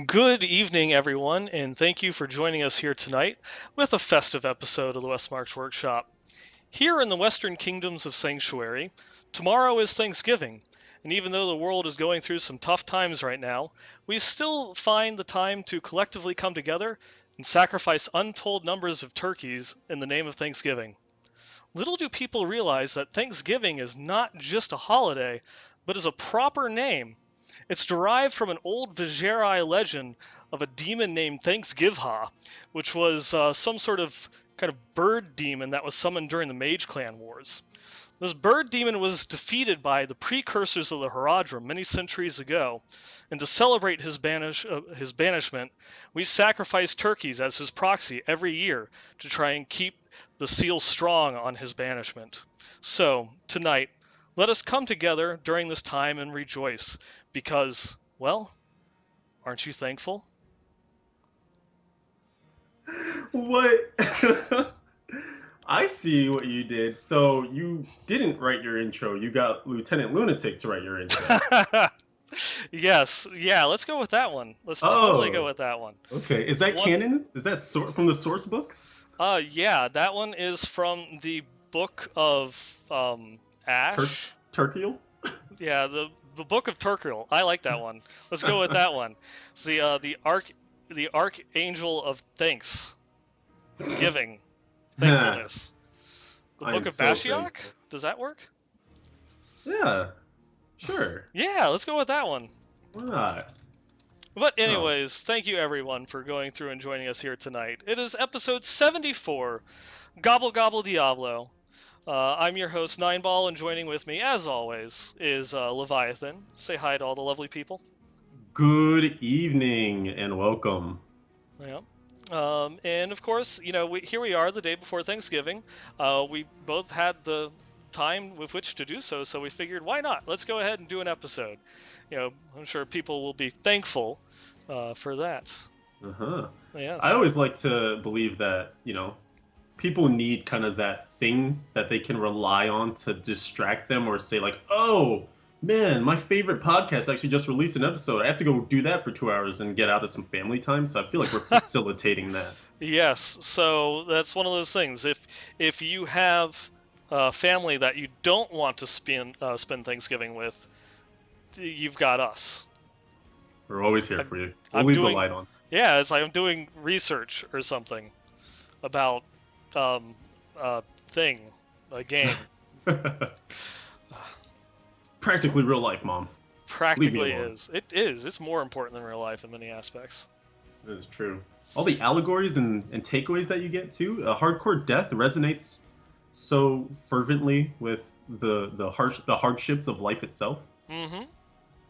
Good evening, everyone, and thank you for joining us here tonight with a festive episode of the Westmarch Workshop. Here in the Western Kingdoms of Sanctuary, tomorrow is Thanksgiving, and even though the world is going through some tough times right now, we still find the time to collectively come together and sacrifice untold numbers of turkeys in the name of Thanksgiving. Little do people realize that Thanksgiving is not just a holiday, but is a proper name. It's derived from an old Vajayjay legend of a demon named Thanksgivha, which was some sort of kind of bird demon that was summoned during the Mage Clan Wars. This bird demon was defeated by the precursors of the Haradrim many centuries ago, and to celebrate his banishment, we sacrifice turkeys as his proxy every year to try and keep the seal strong on his banishment. So, tonight, let us come together during this time and rejoice, because, well, aren't you thankful? What? I see what you did. So you didn't write your intro. You got Lieutenant Lunatic to write your intro. Yes, yeah, let's go with that one. Let's totally go Oh, with that one. okay. Is that One, canon? Is that from the source books? yeah, that one is from the book of Tur Ash. Turkiel? Yeah, the book of Turkil. I like that one. Let's go with that one. It's the archangel of thanks, giving, thankfulness. The I am book of so Bachiok. thankful. Does that work? Yeah, sure. Yeah, let's go with that one. Why not? But Oh, anyways, thank you everyone for going through and joining us here tonight. It is episode 74, Gobble Gobble Diablo. I'm your host Nineball, and joining with me, as always, is Leviathan. Say hi to all the lovely people. good evening and welcome. Yeah. And of course, here we are the day before Thanksgiving. We both had the time with which to do so, so we figured, why not? Let's go ahead and do an episode. I'm sure people will be thankful for that. Uh-huh. I Yes. always like to believe that, people need kind of that thing that they can rely on to distract them or say like, "Oh, man, my favorite podcast actually just released an episode. I have to go do that for 2 hours and get out of some family time." So I feel like we're facilitating that. Yes. So that's one of those things. If you have a family that you don't want to spend Thanksgiving with, you've got us. We're always here I'm, for you. We'll I'm leave the doing light on. Yeah, it's like I'm doing research or something about um thing, a game. It's practically real life, Mom. Leave me Practically alone. is. It is. It's more important than real life in many aspects. That is true. All the allegories and takeaways that you get too. Hardcore death resonates so fervently with the hardships of life itself. Mm-hmm. We could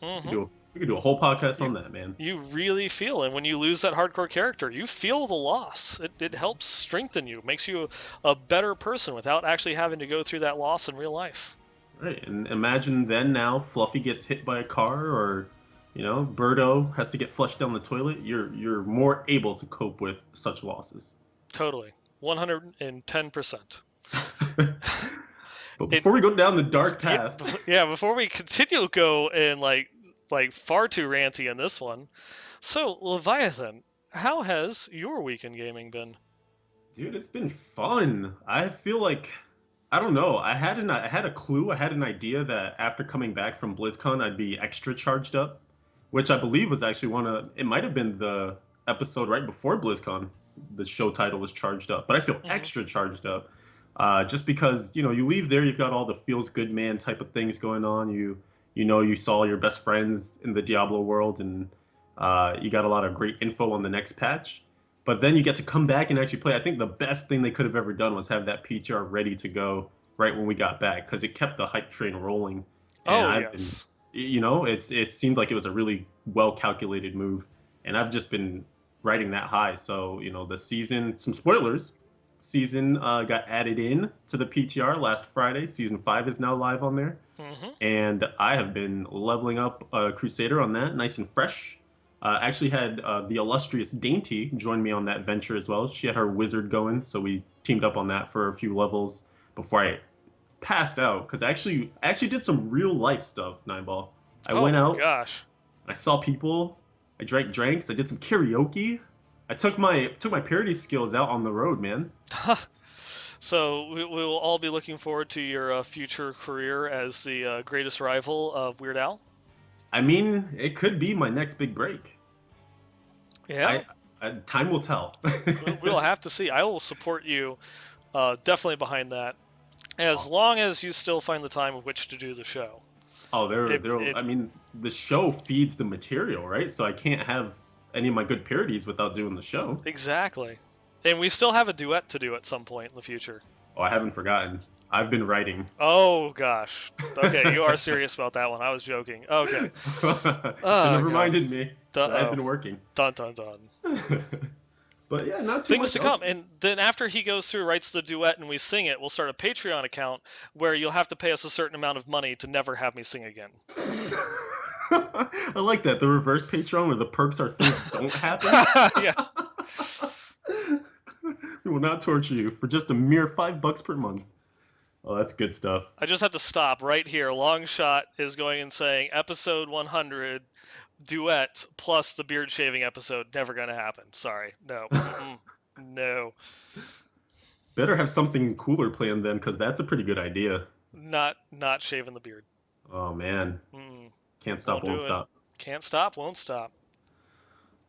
Mm-hmm. do a, we could do a whole podcast You on that, man. you really feel, and when you lose that hardcore character, you feel the loss. It helps strengthen you, makes you a better person without actually having to go through that loss in real life. Right, and imagine then now Fluffy gets hit by a car, or Birdo has to get flushed down the toilet. You're more able to cope with such losses. Totally. 110%. But It before we go down the dark Yeah, path, yeah, before we continue to go and like far too ranty in this one. So, Leviathan, how has your week in gaming been? dude, it's been fun. I feel like I don't know. I had a clue. I had an idea that after coming back from BlizzCon, I'd be extra charged up, which I believe was actually one of. It might have been the episode right before BlizzCon. The show title was charged up, but I feel Hmm. extra charged up, just because you leave there, you've got all the feels good man type of things going on. You saw your best friends in the Diablo world, and you got a lot of great info on the next patch. But then you get to come back and actually play. I think the best thing they could have ever done was have that PTR ready to go right when we got back, because it kept the hype train rolling. And Oh, I've been, yes. it seemed like it was a really well calculated move, and I've just been riding that high. So the season, some spoilers. Season got added in to the PTR last Friday. Season 5 is now live on there, Hmm. and I have been leveling up Crusader on that, nice and fresh. Actually had the illustrious Dainty join me on that venture as well. She had her wizard going, so we teamed up on that for a few levels before I passed out. Because I actually did some real life stuff, Nineball. I Oh went my out, gosh. I saw people, I drank drinks. I did some karaoke. I took my parody skills out on the road, man. So we will all be looking forward to your future career as the greatest rival of Weird Al. I mean, it could be my next big break. Yeah, I, time will tell. we'll have to see. I will support you definitely behind that, as Awesome. long as you still find the time of which to do the show. Oh, there, It, there. it I mean, the show feeds the material, right? So I can't have any of my good parodies without doing the show. exactly, and we still have a duet to do at some point in the future. Oh, I haven't forgotten. I've been writing. Oh gosh. Okay, you are serious about that one. I was joking. Okay. Shouldn't Oh have god. reminded me that I've Oh. been working. Dun dun dun. But yeah, not too Things much to else. come. And then after he goes through, writes the duet, and we sing it, we'll start a Patreon account where you'll have to pay us a certain amount of money to never have me sing again. I like that. The reverse Patreon where the perks are things don't happen. Yes. We will not torture you for just a mere $5 per month. Oh, that's good stuff. I just have to stop right here. Long shot is going and saying episode 100 duet plus the beard shaving episode. Never gonna happen. Sorry. No. Mm-mm. No. Better have something cooler planned then, because that's a pretty good idea. Not shaving the beard. Oh man, Mm-mm. can't stop, Won't won't do it. stop. Can't stop. Won't stop.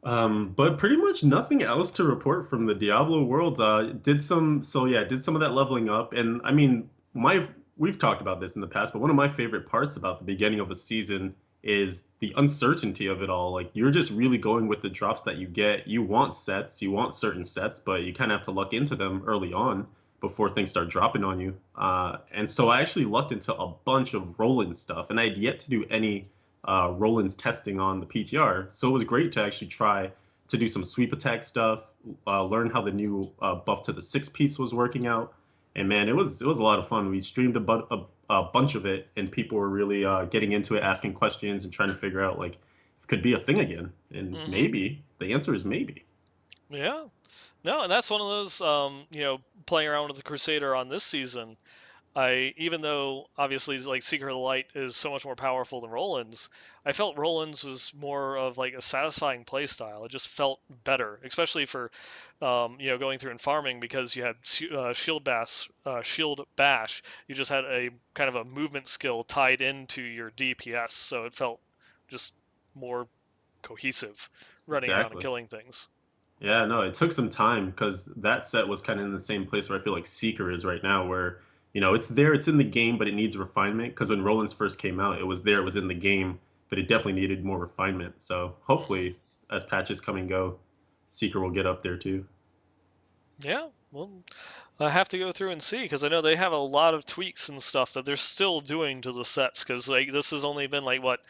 But pretty much nothing else to report from the Diablo world. Did some of that leveling up, and I mean, my we've talked about this in the past, but one of my favorite parts about the beginning of the season is the uncertainty of it all. Like you're just really going with the drops that you get. You want sets, you want certain sets, but you kind of have to luck into them early on before things start dropping on you. And so I actually lucked into a bunch of Roland stuff, and I had yet to do any Roland's testing on the PTR. So it was great to actually try to do some sweep attack stuff, learn how the new buff to the six piece was working out, and man, it was a lot of fun. We streamed a bunch of it, and people were really getting into it, asking questions, and trying to figure out like if it could be a thing again. And Mm-hmm. maybe the answer is maybe. Yeah. No, and that's one of those, playing around with the Crusader on this season. Even though obviously like Seeker of the Light is so much more powerful than Roland's, I felt Roland's was more of like a satisfying play style. It just felt better, especially for, going through and farming because you had shield bash. You just had a kind of a movement skill tied into your DPS, so it felt just more cohesive running around and Exactly. killing things. Yeah, no, it took some time because that set was kind of in the same place where I feel like Seeker is right now, where, it's there, it's in the game, but it needs refinement. Because when Roland's first came out, it was there, it was in the game, but it definitely needed more refinement. So hopefully, as patches come and go, Seeker will get up there too. Yeah, well, I have to go through and see because I know they have a lot of tweaks and stuff that they're still doing to the sets because like this has only been like what,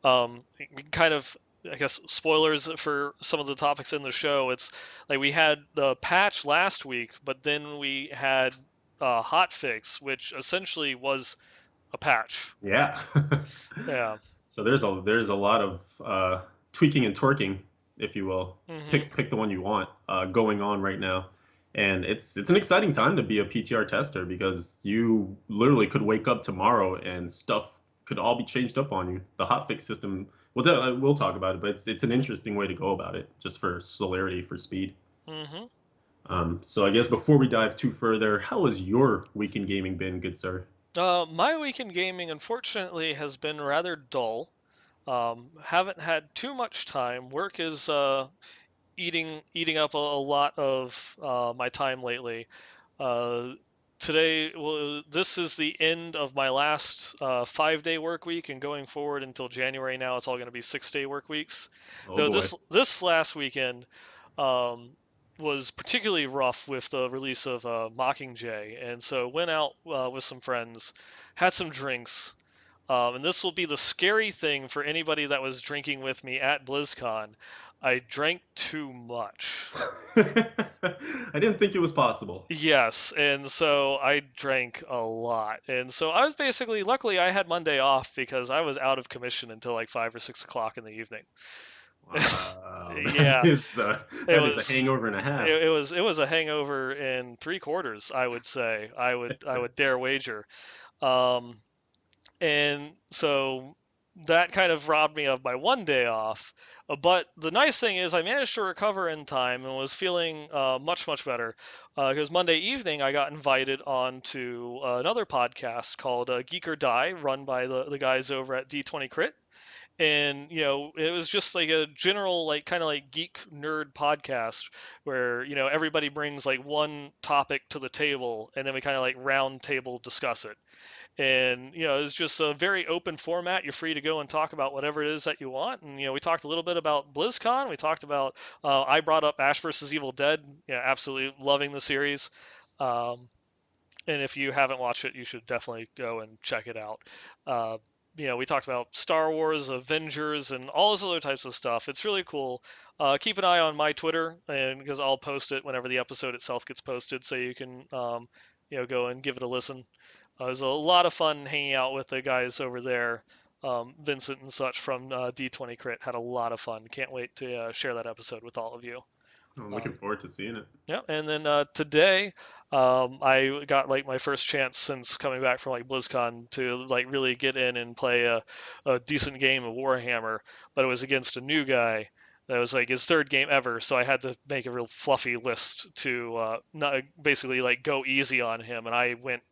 kind of, I guess, spoilers for some of the topics in the show. It's like we had the patch last week, but then we had hot fix, which essentially was a patch. Yeah. Yeah. So there's a lot of tweaking and twerking, if you will. Hmm. Pick the one you want going on right now, and it's an exciting time to be a PTR tester because you literally could wake up tomorrow and stuff could all be changed up on you. The hotfix system, we'll talk about it, but it's an interesting way to go about it, just for celerity, for speed. Hmm. So I guess before we dive too further, how has your weekend gaming been, good sir? My weekend gaming, unfortunately, has been rather dull. Haven't had too much time. Work is eating up a lot of my time lately. Uh, Today, well, this is the end of my last 5 day work week, and going forward until January now, it's all going to be 6 day work weeks. Oh Though boy. this last weekend um, was particularly rough with the release of Mockingjay, and so went out with some friends, had some drinks. And this will be the scary thing for anybody that was drinking with me at BlizzCon. I drank too much. I didn't think it was possible. Yes, and so I drank a lot. And so I was basically, luckily, I had Monday off because I was out of commission until like 5 or 6 o'clock in the evening. Wow, Yeah, it that is a was hangover and a half. it was a hangover in 3/4, I would say. I would dare wager. Um, and so that kind of robbed me of my one day off. But the nice thing is, I managed to recover in time and was feeling much, much better. Because Monday evening, I got invited on to another podcast called Geek or Die, run by the guys over at D20 Crit. And it was just like a general, like, kind of like geek nerd podcast where everybody brings like one topic to the table, and then we kind of like round table discuss it. And it's just a very open format. You're free to go and talk about whatever it is that you want. And we talked a little bit about BlizzCon. We talked about I brought up Ash versus Evil Dead. Absolutely loving the series. um, and if you haven't watched it, you should definitely go and check it out. uh, we talked about Star Wars, Avengers, and all those other types of stuff. It's really cool. Keep an eye on my Twitter, and because I'll post it whenever the episode itself gets posted, so you can go and give it a listen. It was a lot of fun hanging out with the guys over there. Vincent and such from D20 Crit had a lot of fun. Can't wait to share that episode with all of you. I'm looking Um, forward to seeing it. yeah, and then today, I got like my first chance since coming back from like BlizzCon to like really get in and play a decent game of Warhammer, but it was against a new guy. That was like his third game ever, so I had to make a real fluffy list to not basically like go easy on him, and I went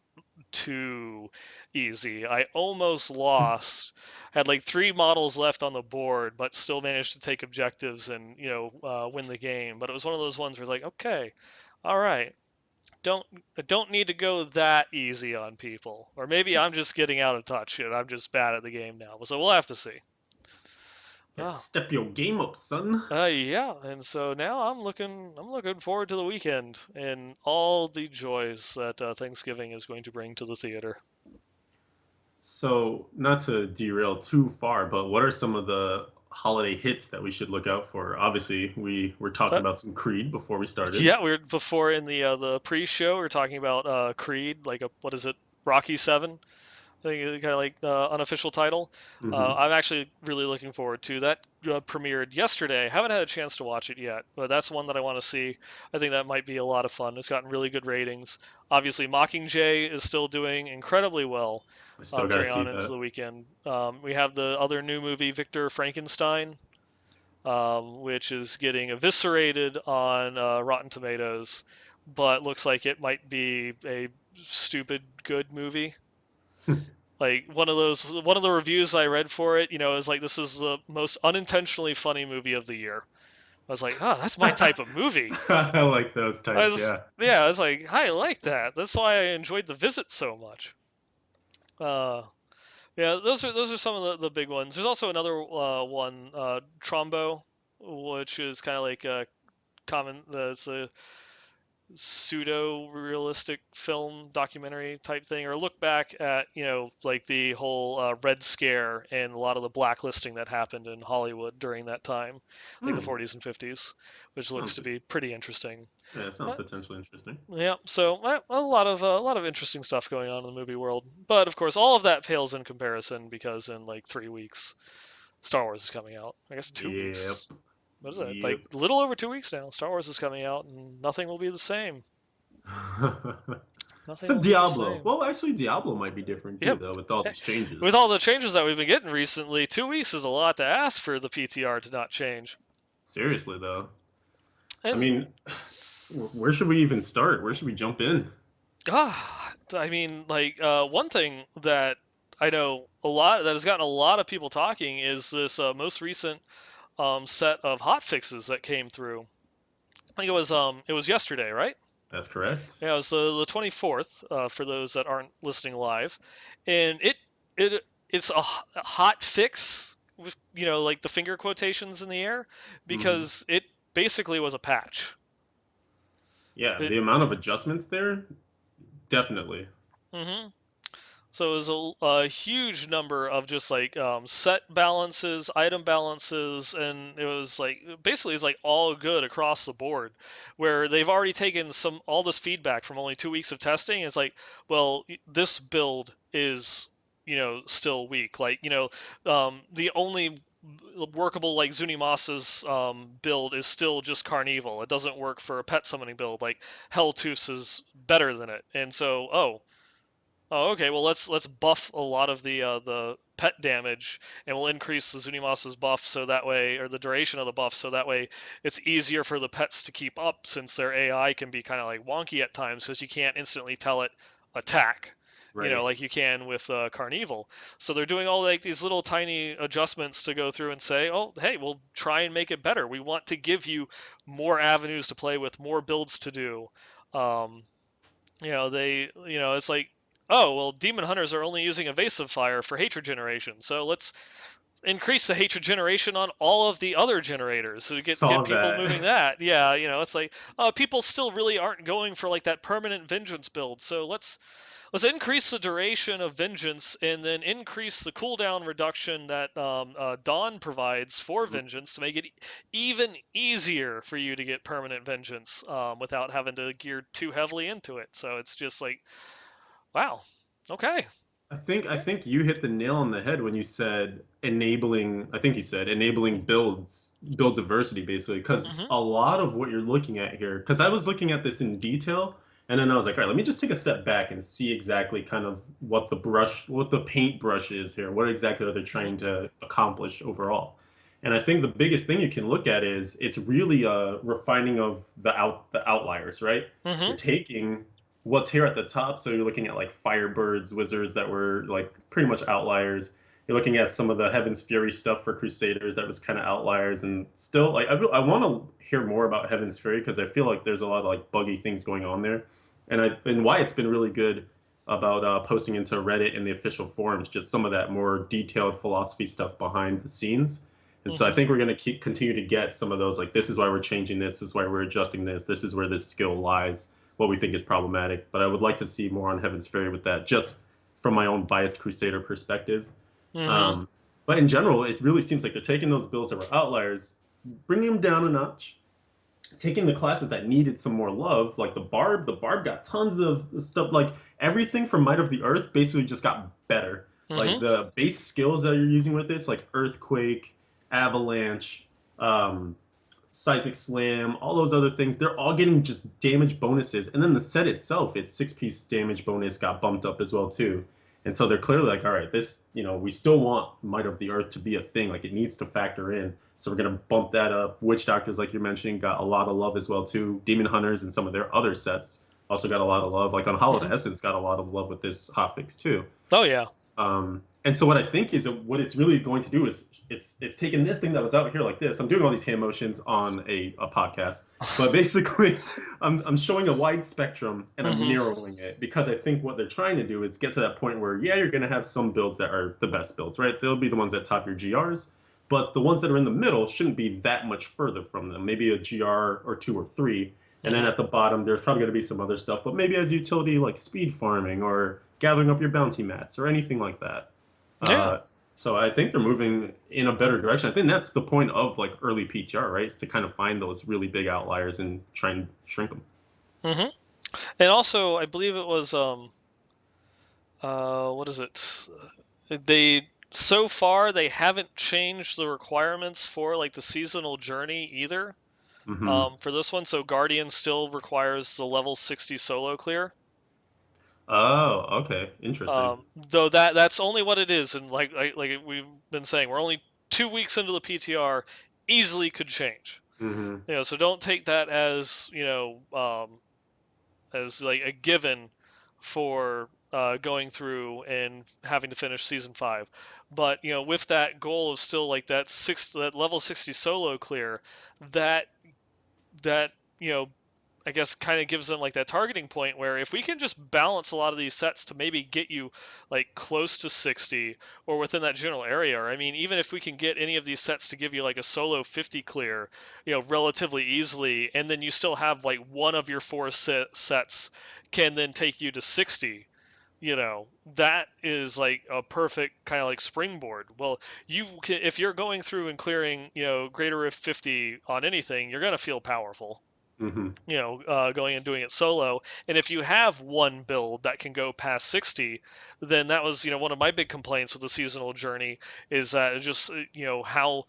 too easy. I almost lost. Had like three models left on the board, but still managed to take objectives and win the game. But it was one of those ones where it's like, okay, all right, don't I don't need to go that easy on people, or maybe I'm just getting out of touch and I'm just bad at the game now. So we'll have to see. Gotta Oh, step your game up, son. yeah, and so now I'm looking forward to the weekend and all the joys that Thanksgiving is going to bring to the theater. So, not to derail too far, but what are some of the holiday hits that we should look out for? Obviously, we were talking Uh, about some Creed before we started. Yeah, we were before in the pre-show. We were talking about Creed, like a what is it, Rocky Seven? I think kind of like the unofficial title. Hmm. I'm actually really looking forward to that. Premiered yesterday. Haven't had a chance to watch it yet, but that's one that I want to see. I think that might be a lot of fun. It's gotten really good ratings. Obviously, Mockingjay is still doing incredibly well. I still gotta Going see on into that. the weekend. We have the other new movie, Victor Frankenstein, which is getting eviscerated on Rotten Tomatoes, but looks like it might be a stupid good movie. Like one of the reviews I read for it, is like this is the most unintentionally funny movie of the year. I was like, oh, that's my type of movie. I like those types, yeah. Yeah, I was like, I like that. That's why I enjoyed The Visit so much. Uh, yeah, those are some of the big ones. There's also another one, Trombo, which is kind of like a common. It's a pseudo realistic film documentary type thing, or look back at like the whole Red Scare and a lot of the blacklisting that happened in Hollywood during that time, like the Hmm. 40s and 50s, which looks to Sounds be pretty interesting. yeah, it sounds Uh, potentially interesting. yeah, so a lot of interesting stuff going on in the movie world, but of course all of that pales in comparison because in like 3 weeks Star Wars is coming out. I guess two Yep. weeks. What is that? Like Yep. a little over 2 weeks now. Star Wars is coming out, and nothing will be the same. Nothing Except will be the Diablo. same. Well, actually, Diablo might be different too, Yep. though, with all these With changes. all the changes that we've been getting recently, 2 weeks is a lot to ask for the PTR to not change. Seriously, though. I And mean, where should we even start? Where should we jump in? I mean, like one thing that I know a lot that has gotten a lot of people talking is this most recent set of hot fixes that came through. I think it was yesterday, right? That's correct. Yeah, it was the 24th for those that aren't listening live, and it's a hot fix with like the finger quotations in the air Hmm. because it basically was a patch. Yeah, It, the amount of adjustments there, definitely. mhm. So it was a huge number of just like set balances, item balances, and it was like basically it's like all good across the board. Where they've already taken all this feedback from only 2 weeks of testing. It's like, well, this build is still weak. Like the only workable like Zunimasa's build is still just Carnival. It doesn't work for a pet summoning build. Like Helltooth is better than it, and so oh, okay. Well, let's buff a lot of the pet damage, and will increase the Zunimas's buff so that way, or the duration of the buff, so that way it's easier for the pets to keep up, since their AI can be kind of like wonky at times because you can't instantly tell it attack, Right. like you can with Carnival. So they're doing all like these little tiny adjustments to go through and say, oh, hey, we'll try and make it better. We want to give you more avenues to play with, more builds to do. Um, it's like, oh, well, demon hunters are only using evasive fire for hatred generation, so let's increase the hatred generation on all of the other generators to get Saw people that. moving that. Yeah, it's like people still really aren't going for like that permanent vengeance build, so let's increase the duration of vengeance and then increase the cooldown reduction that Dawn provides for vengeance to make it even easier for you to get permanent vengeance without having to gear too heavily into it. So it's just like, wow, okay. I think you hit the nail on the head when you said enabling, I think you said enabling build diversity basically, because Mm-hmm. a lot of what you're looking at here, because I was looking at this in detail and then I was like, all right, let me just take a step back and see exactly kind of what the paint brush is here. What exactly are they Mm-hmm. trying to accomplish overall? And I think the biggest thing you can look at is it's really a refining of the outliers, right? Mm-hmm. You're taking what's here at the top. So you're looking at like Firebirds, Wizards that were like pretty much outliers. You're looking at some of the Heaven's Fury stuff for Crusaders that was kind of outliers, and still like I want to hear more about Heaven's Fury because I feel like there's a lot of like buggy things going on there, and why it's been really good about posting into Reddit and the official forums, just some of that more detailed philosophy stuff behind the scenes. And so I Mm-hmm. think we're going to continue to get some of those, like, this is why we're changing this is why we're adjusting this is where this skill lies, what we think is problematic. But I would like to see more on Heaven's Fairy with that, just from my own biased Crusader perspective. Mm-hmm. Um, but in general, it really seems like they're taking those builds that were outliers, bringing them down a notch, taking the classes that needed some more love, like the Barb. The Barb got tons of stuff. Like everything from Might of the Earth basically just got better. Like Mm-hmm. the base skills that you're using with this, like Earthquake, Avalanche, um, Seismic Slam, all those other things, they're all getting just damage bonuses. And then the set itself, its 6-piece damage bonus got bumped up as well too. And so they're clearly like, all right, this, we still want Might of the Earth to be a thing. Like it needs to factor in. So we're gonna bump that up. Witch Doctors, like you're mentioning, got a lot of love as well too. Demon Hunters and some of their other sets also got a lot of love. Like on Hollow Mm-hmm. to Essence got a lot of love with this hotfix too. Oh yeah. And so what I think is what it's really going to do is it's taking this thing that was out here like this. I'm doing all these hand motions on a podcast, but basically I'm showing a wide spectrum and I'm Mm-hmm. narrowing it because I think what they're trying to do is get to that point where yeah, you're going to have some builds that are the best builds, right? They'll be the ones that top your GRs, but the ones that are in the middle shouldn't be that much further from them. Maybe a GR or two or three. And then Mm-hmm. at the bottom, there's probably going to be some other stuff, but maybe as utility like speed farming or gathering up your bounty mats or anything like that. Yeah. Uh, so I think they're moving in a better direction. I think that's the point of like early PTR, right? Is to kind of find those really big outliers and try and shrink them. Mm-hmm. And also, I believe it was what is it? They so far they haven't changed the requirements for like the seasonal journey either. Hmm. For this one, so Guardian still requires the level 60 solo clear. Oh, okay, interesting. Though that's only what it is, and like we've been saying, we're only 2 weeks into the PTR, easily could change. Hmm. So don't take that as as like a given for going through and having to finish season 5. But with that goal of still like that level 60 solo clear, that that I guess kind of gives them like that targeting point where if we can just balance a lot of these sets to maybe get you like close to 60 or within that general area, or I mean, even if we can get any of these sets to give you like a solo 50 clear, relatively easily, and then you still have like one of your four sets can then take you to 60. That is like a perfect kind of like springboard. Well, if you're going through and clearing, greater Rift 50 on anything, you're going to feel powerful, Hmm. going and doing it solo. And if you have one build that can go past 60, then that was, one of my big complaints with the seasonal journey is that it's just, how,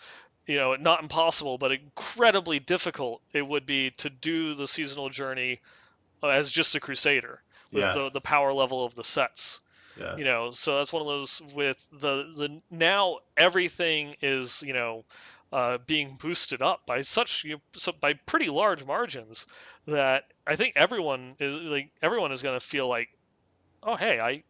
not impossible, but incredibly difficult it would be to do the seasonal journey as just a crusader with the Yes. power level of the sets. Yes. So that's one of those with the now everything is being boosted up by by pretty large margins that I think everyone is going to feel like, oh hey,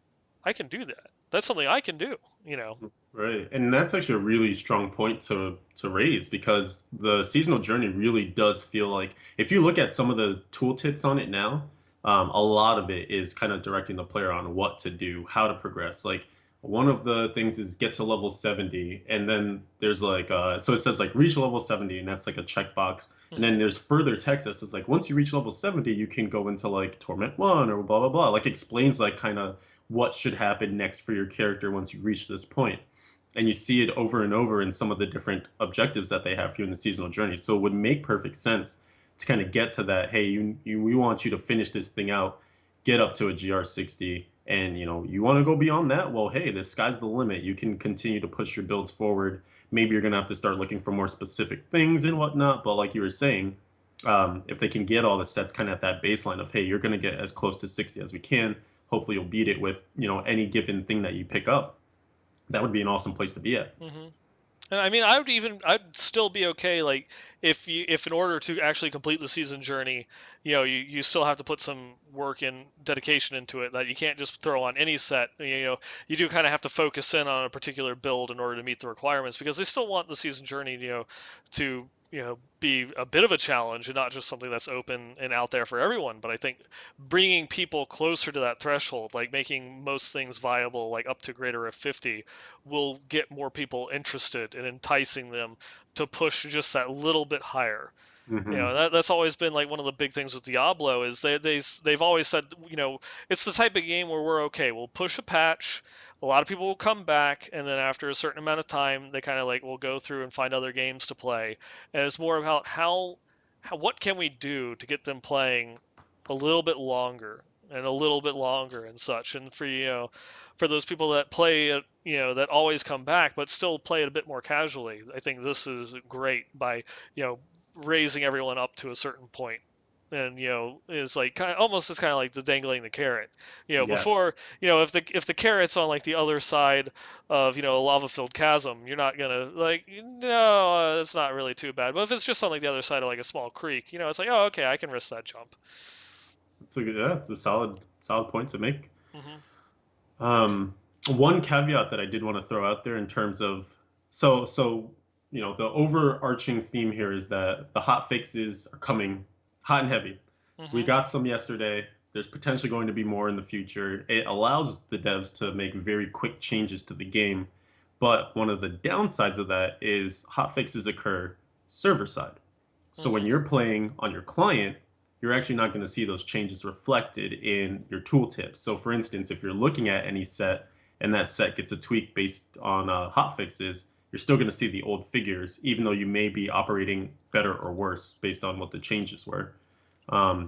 I can do that. That's something I can do. You know. Right. And that's actually a really strong point to raise because the seasonal journey really does feel like if you look at some of the tooltips on it now, a lot of it is kind of directing the player on what to do, how to progress. Like one of the things is get to level 70, and then there's like so it says like reach level 70, and that's like a checkbox. And then Hmm. there's further text that says like once you reach level 70, you can go into like Torment 1 or blah blah blah. Like explains like kind of what should happen next for your character once you reach this point, and you see it over and over in some of the different objectives that they have for you in the seasonal journey. So it would make perfect sense to kind of get to that. Hey, we want you to finish this thing out, get up to a GR60, and you want to go beyond that. Well, hey, the sky's the limit. You can continue to push your builds forward. Maybe you're gonna have to start looking for more specific things and whatnot. But like you were saying, if they can get all the sets kind of at that baseline of hey, you're gonna get as close to 60 as we can. Hopefully, you'll beat it with any given thing that you pick up. That would be an awesome place to be at. Hmm. And I mean, I'd still be okay. Like, if in order to actually complete the season journey, you still have to put some work and dedication into it. That you can't just throw on any set. You do kind of have to focus in on a particular build in order to meet the requirements because they still want the season journey, to be a bit of a challenge and not just something that's open and out there for everyone. But I think bringing people closer to that threshold, like making most things viable, like up to greater of 50, will get more people interested and enticing them to push just that little bit higher. Hmm. That's always been like one of the big things with Diablo is they've always said, it's the type of game where we're okay. We'll push a patch, a lot of people will come back, and then after a certain amount of time, they kind of like will go through and find other games to play. And it's more about how what can we do to get them playing a little bit longer and a little bit longer and such. And for those people that play it, that always come back but still play it a bit more casually, I think this is great by you know raising everyone up to a certain point. And is like almost it's kind of like the dangling the carrot. Before, Yes. if the carrot's on like the other side of a lava filled chasm, you're not gonna like, no, it's not really too bad. But if it's just on like the other side of like a small creek, it's like, oh, okay, I can risk that jump. It's a solid point to make. Hmm. Um, One caveat that I did want to throw out there in terms of the overarching theme here is that the hot fixes are coming hot and heavy. We Hmm. got some yesterday. There's potentially going to be more in the future. It allows the devs to make very quick changes to the game, but one of the downsides of that is hot fixes occur server side. So when Hmm. you're playing on your client, you're actually not going to see those changes reflected in your tooltips. So for instance, if you're looking at any set and that set gets a tweak based on hot fixes, you're still going to see the old figures, even though you may be operating better or worse based on what the changes were.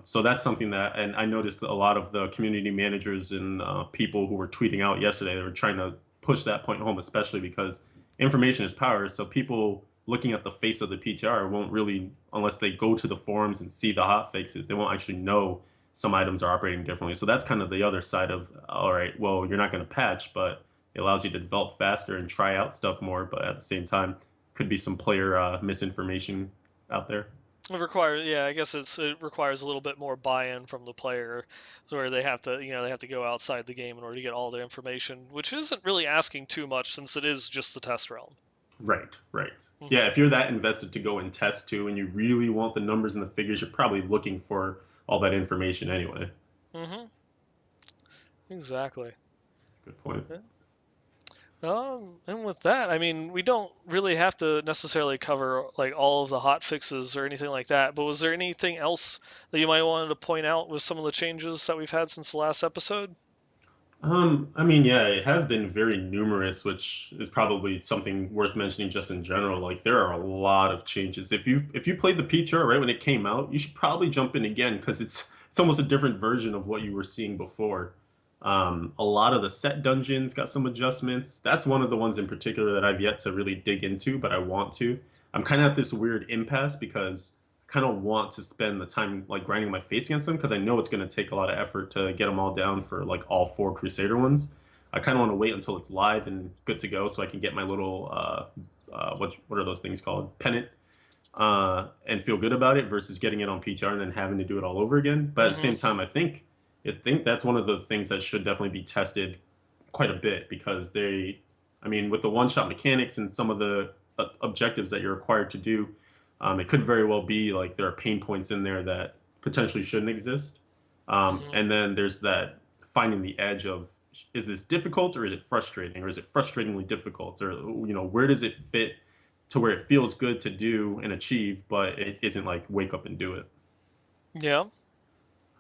So that's something that, and I noticed that a lot of the community managers and people who were tweeting out yesterday, they were trying to push that point home, especially because information is power. So people looking at the face of the PTR won't really, unless they go to the forums and see the hot fixes, they won't actually know some items are operating differently. So that's kind of the other side of, all right, well, you're not going to patch, but it allows you to develop faster and try out stuff more. But at the same time, could be some player misinformation out there. It requires, yeah, I guess it requires a little bit more buy-in from the player, so where they have to go outside the game in order to get all their information, which isn't really asking too much since it is just the test realm. Right, right. Yeah, Hmm. if you're that invested to go and test too, and you really want the numbers and the figures, you're probably looking for all that information anyway. Hmm. Exactly. Good point. And with that, I mean, we don't really have to necessarily cover like all of the hot fixes or anything like that. But was there anything else that you might wanted to point out with some of the changes that we've had since the last episode? I mean, yeah, it has been very numerous, which is probably something worth mentioning just in general. Like there are a lot of changes. If you played the PTR right when it came out, you should probably jump in again because it's almost a different version of what you were seeing before. A lot of the set dungeons got some adjustments. That's one of the ones in particular that I've yet to really dig into, but I want to. I'm kind of at this weird impasse because kind of want to spend the time like grinding my face against them because I know it's going to take a lot of effort to get them all down for like all four Crusader ones. I kind of want to wait until it's live and good to go, so I can get my little what are those things called, pennant, and feel good about it versus getting it on PTR and then having to do it all over again. But at the Hmm. same time, I think that's one of the things that should definitely be tested quite a bit because I mean, with the one shot mechanics and some of the objectives that you're required to do, it could very well be like there are pain points in there that potentially shouldn't exist. Hmm. And then there's that finding the edge of, is this difficult or is it frustrating or is it frustratingly difficult, or where does it fit to where it feels good to do and achieve, but it isn't like wake up and do it. Yeah.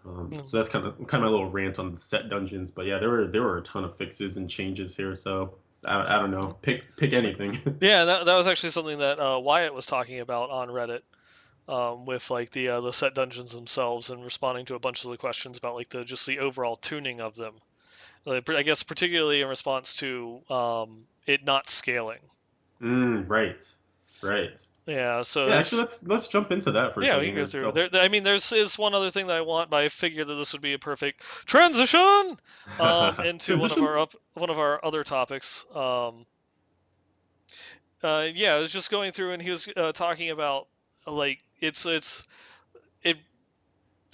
So that's kind of a little rant on the set dungeons, but yeah, there were a ton of fixes and changes here. So I don't know, pick anything. Yeah, that was actually something that Wyatt was talking about on Reddit, with like the set dungeons themselves and responding to a bunch of the questions about like the overall tuning of them. I guess particularly in response to it not scaling. Right, right. Yeah, so Yeah, actually, let's jump into that for a yeah, we second can go here. through. So, I mean, there's is one other thing that I want, but I figured that this would be a perfect transition into transition. one of our other topics. Yeah, I was just going through, and he was talking about like it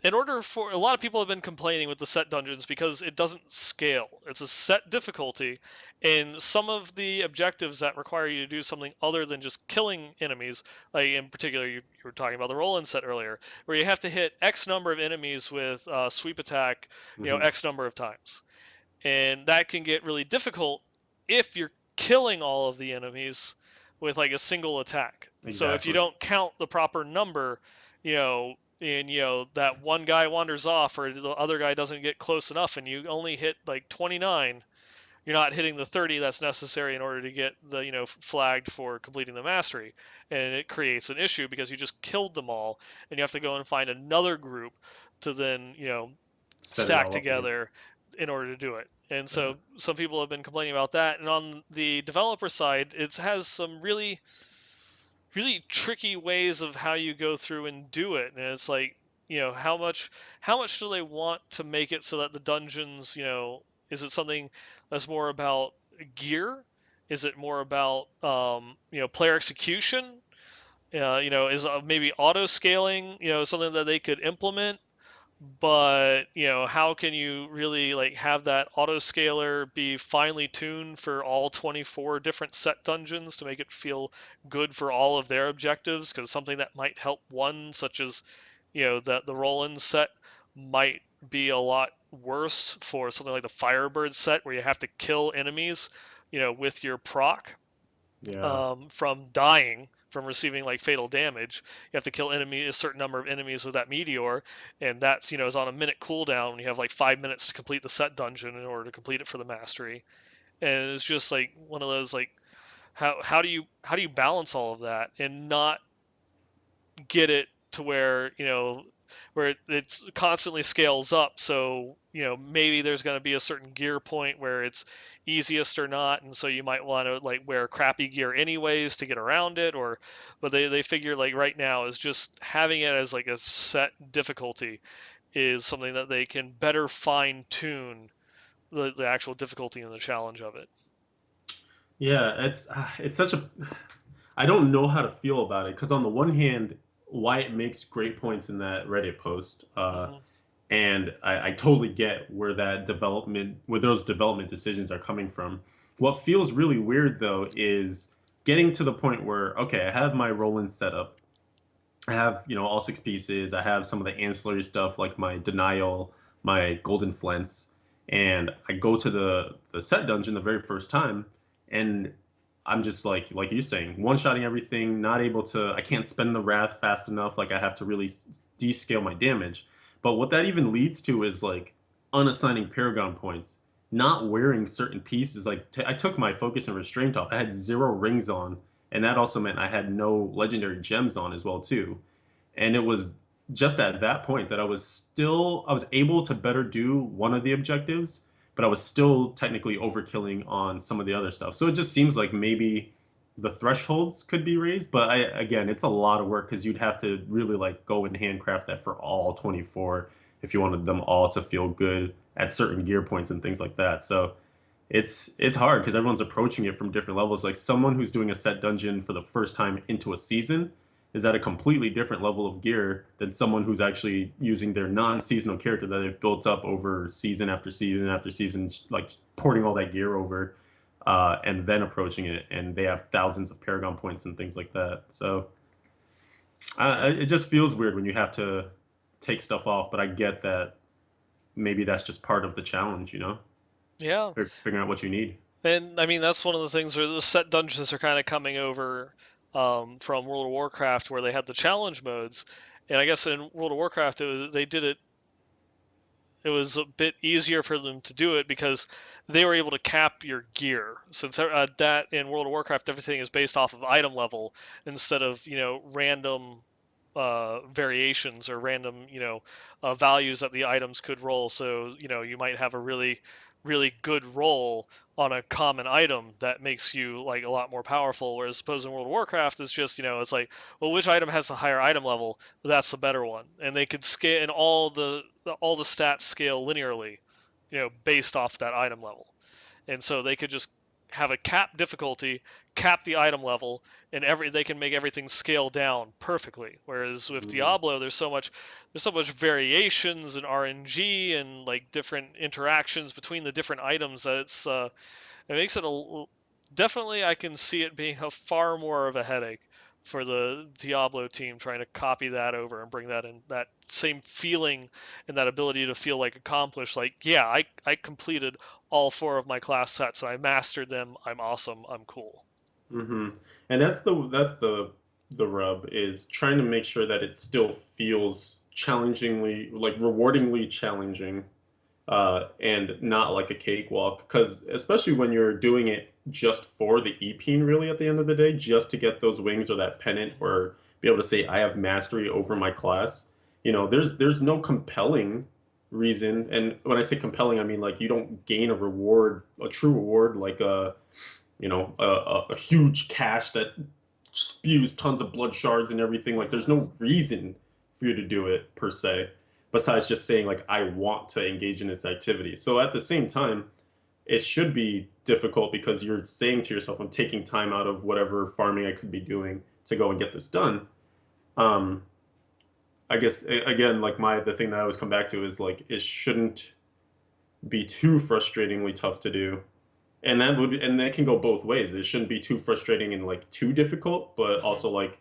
in order for a lot of people have been complaining with the set dungeons because it doesn't scale. It's a set difficulty, and some of the objectives that require you to do something other than just killing enemies, like in particular, you were talking about the roll-in set earlier, where you have to hit X number of enemies with sweep attack, Hmm. X number of times, and that can get really difficult if you're killing all of the enemies with like a single attack. So if you Exactly. don't count the proper number, and that one guy wanders off or the other guy doesn't get close enough and you only hit like 29, you're not hitting the 30 that's necessary in order to get the flagged for completing the mastery, and it creates an issue because you just killed them all and you have to go and find another group to then Set it stack all up again. together in order to do it. And Yeah. so some people have been complaining about that. And on the developer side, it has some really tricky ways of how you go through and do it. And it's like, how much do they want to make it so that the dungeons, is it something that's more about gear? Is it more about player execution? Is maybe auto scaling, something that they could implement? But how can you really like have that auto scaler be finely tuned for all 24 different set dungeons to make it feel good for all of their objectives? Because something that might help one, such as that the roll-in set, might be a lot worse for something like the Firebird set, where you have to kill enemies with your proc, Yeah. from dying from receiving like fatal damage. You have to kill a certain number of enemies with that meteor, and that's is on a minute cooldown. And you have like 5 minutes to complete the set dungeon in order to complete it for the mastery. And it's just like one of those like how do you balance all of that and not get it to where where it's constantly scales up. So maybe there's going to be a certain gear point where it's easiest or not, and so you might want to like wear crappy gear anyways to get around it. Or but they figure like right now is just having it as like a set difficulty is something that they can better fine tune the actual difficulty and the challenge of it. Yeah, it's such a, I don't know how to feel about it because on the one hand, Wyatt makes great points in that Reddit post, Hmm. and I totally get where those development decisions are coming from. What feels really weird though is getting to the point where, okay, I have my roll-in setup. I have, all six pieces. I have some of the ancillary stuff like my denial, my golden flints, and I go to the set dungeon the very first time, and I'm just like you saying, one-shotting everything, not able to. I can't spend the wrath fast enough. Like I have to really descale my damage. But what that even leads to is like unassigning paragon points, not wearing certain pieces. Like I took my focus and restraint off. I had zero rings on, and that also meant I had no legendary gems on as well too. And it was just at that point that I was able to better do one of the objectives, but I was still technically overkilling on some of the other stuff. So it just seems like maybe the thresholds could be raised, but again, it's a lot of work because you'd have to really like go and handcraft that for all 24 if you wanted them all to feel good at certain gear points and things like that. So it's hard because everyone's approaching it from different levels. Like someone who's doing a set dungeon for the first time into a season is at a completely different level of gear than someone who's actually using their non-seasonal character that they've built up over season after season after season, like porting all that gear over, and then approaching it, and they have thousands of Paragon points and things like that. So it just feels weird when you have to take stuff off, but I get that maybe that's just part of the challenge, Yeah, figuring out what you need. and I mean that's one of the things where the set dungeons are kind of coming over from World of Warcraft, where they had the challenge modes, and I guess in World of Warcraft they did it. It was a bit easier for them to do it because they were able to cap your gear. Since that in World of Warcraft everything is based off of item level instead of random variations or random values that the items could roll. So you might have a really good roll on a common item that makes you like a lot more powerful. Whereas suppose in World of Warcraft it's just it's like, well, which item has the higher item level? That's the better one, and they could scale, and all the stats scale linearly, based off that item level. And so they could just have a cap difficulty, cap the item level, and they can make everything scale down perfectly. Whereas with Mm-hmm. Diablo, there's so much variations and RNG and like different interactions between the different items that it makes it definitely I can see it being a far more of a headache for the Diablo team trying to copy that over and bring that in that same feeling and that ability to feel like accomplished. Like, yeah, I completed all four of my class sets and I mastered them. I'm awesome. I'm cool. Mm-hmm. And that's the rub is trying to make sure that it still feels challengingly, like rewardingly challenging, and not like a cakewalk. Because especially when you're doing it just for the EPing, really, at the end of the day, just to get those wings or that pennant, or be able to say I have mastery over my class. There's no compelling reason, and when I say compelling, I mean like you don't gain a reward, a true reward, like a huge cache that spews tons of blood shards and everything. Like, there's no reason for you to do it per se, besides just saying like I want to engage in this activity. So at the same time, it should be difficult because you're saying to yourself, I'm taking time out of whatever farming I could be doing to go and get this done. Um, I guess again, like the thing that I always come back to is like it shouldn't be too frustratingly tough to do, and that can go both ways. It shouldn't be too frustrating and like too difficult, but Hmm. also like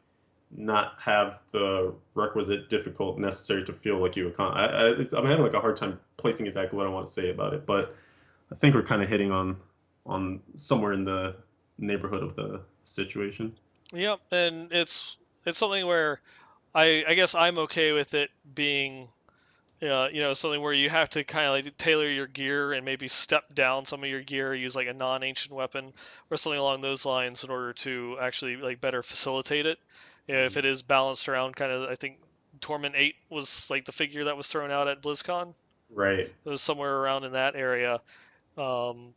not have the requisite difficult necessary to feel like you I'm having like a hard time placing exactly what I want to say about it, but I think we're kind of hitting on somewhere in the neighborhood of the situation. Yep, and it's something where I guess I'm okay with it being something where you have to kind of like tailor your gear and maybe step down some of your gear, use like a non-ancient weapon or something along those lines in order to actually like better facilitate it. If it is balanced around kind of, I think Torment 8 was like the figure that was thrown out at BlizzCon. Right. It was somewhere around in that area. Um,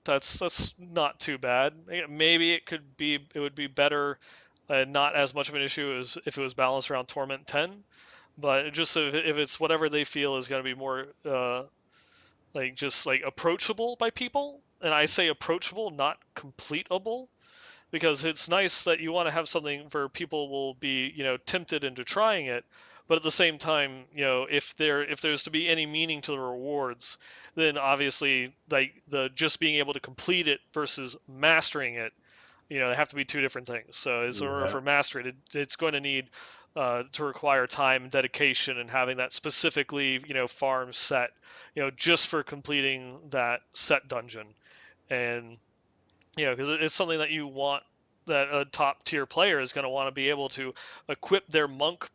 that's not too bad. Maybe it would be better, not as much of an issue as if it was balanced around Torment 10, but just if it's whatever they feel is going to be more like just like approachable by people, and I say approachable, not completable, because it's nice that you want to have something where people will be tempted into trying it, but at the same time if there's to be any meaning to the rewards, then obviously like the just being able to complete it versus mastering it, they have to be two different things. So in order Yeah. for mastery, it's going to need to require time and dedication and having that specifically, farm set, just for completing that set dungeon. And, because it's something that you want, that a top tier player is going to want to be able to equip their monk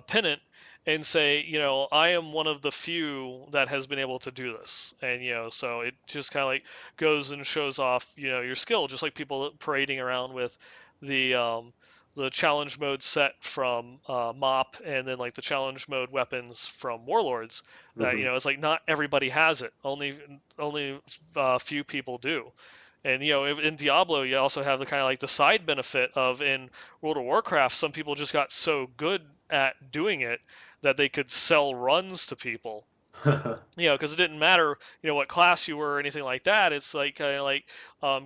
pennant and say, I am one of the few that has been able to do this. And, so it just kind of like goes and shows off, your skill, just like people parading around with the, the challenge mode set from MOP, and then like the challenge mode weapons from Warlords. That Hmm. it's like not everybody has it. Only few people do. And in Diablo, you also have the kind of like the side benefit of in World of Warcraft, some people just got so good at doing it that they could sell runs to people. Because it didn't matter, what class you were or anything like that. It's like kind of like,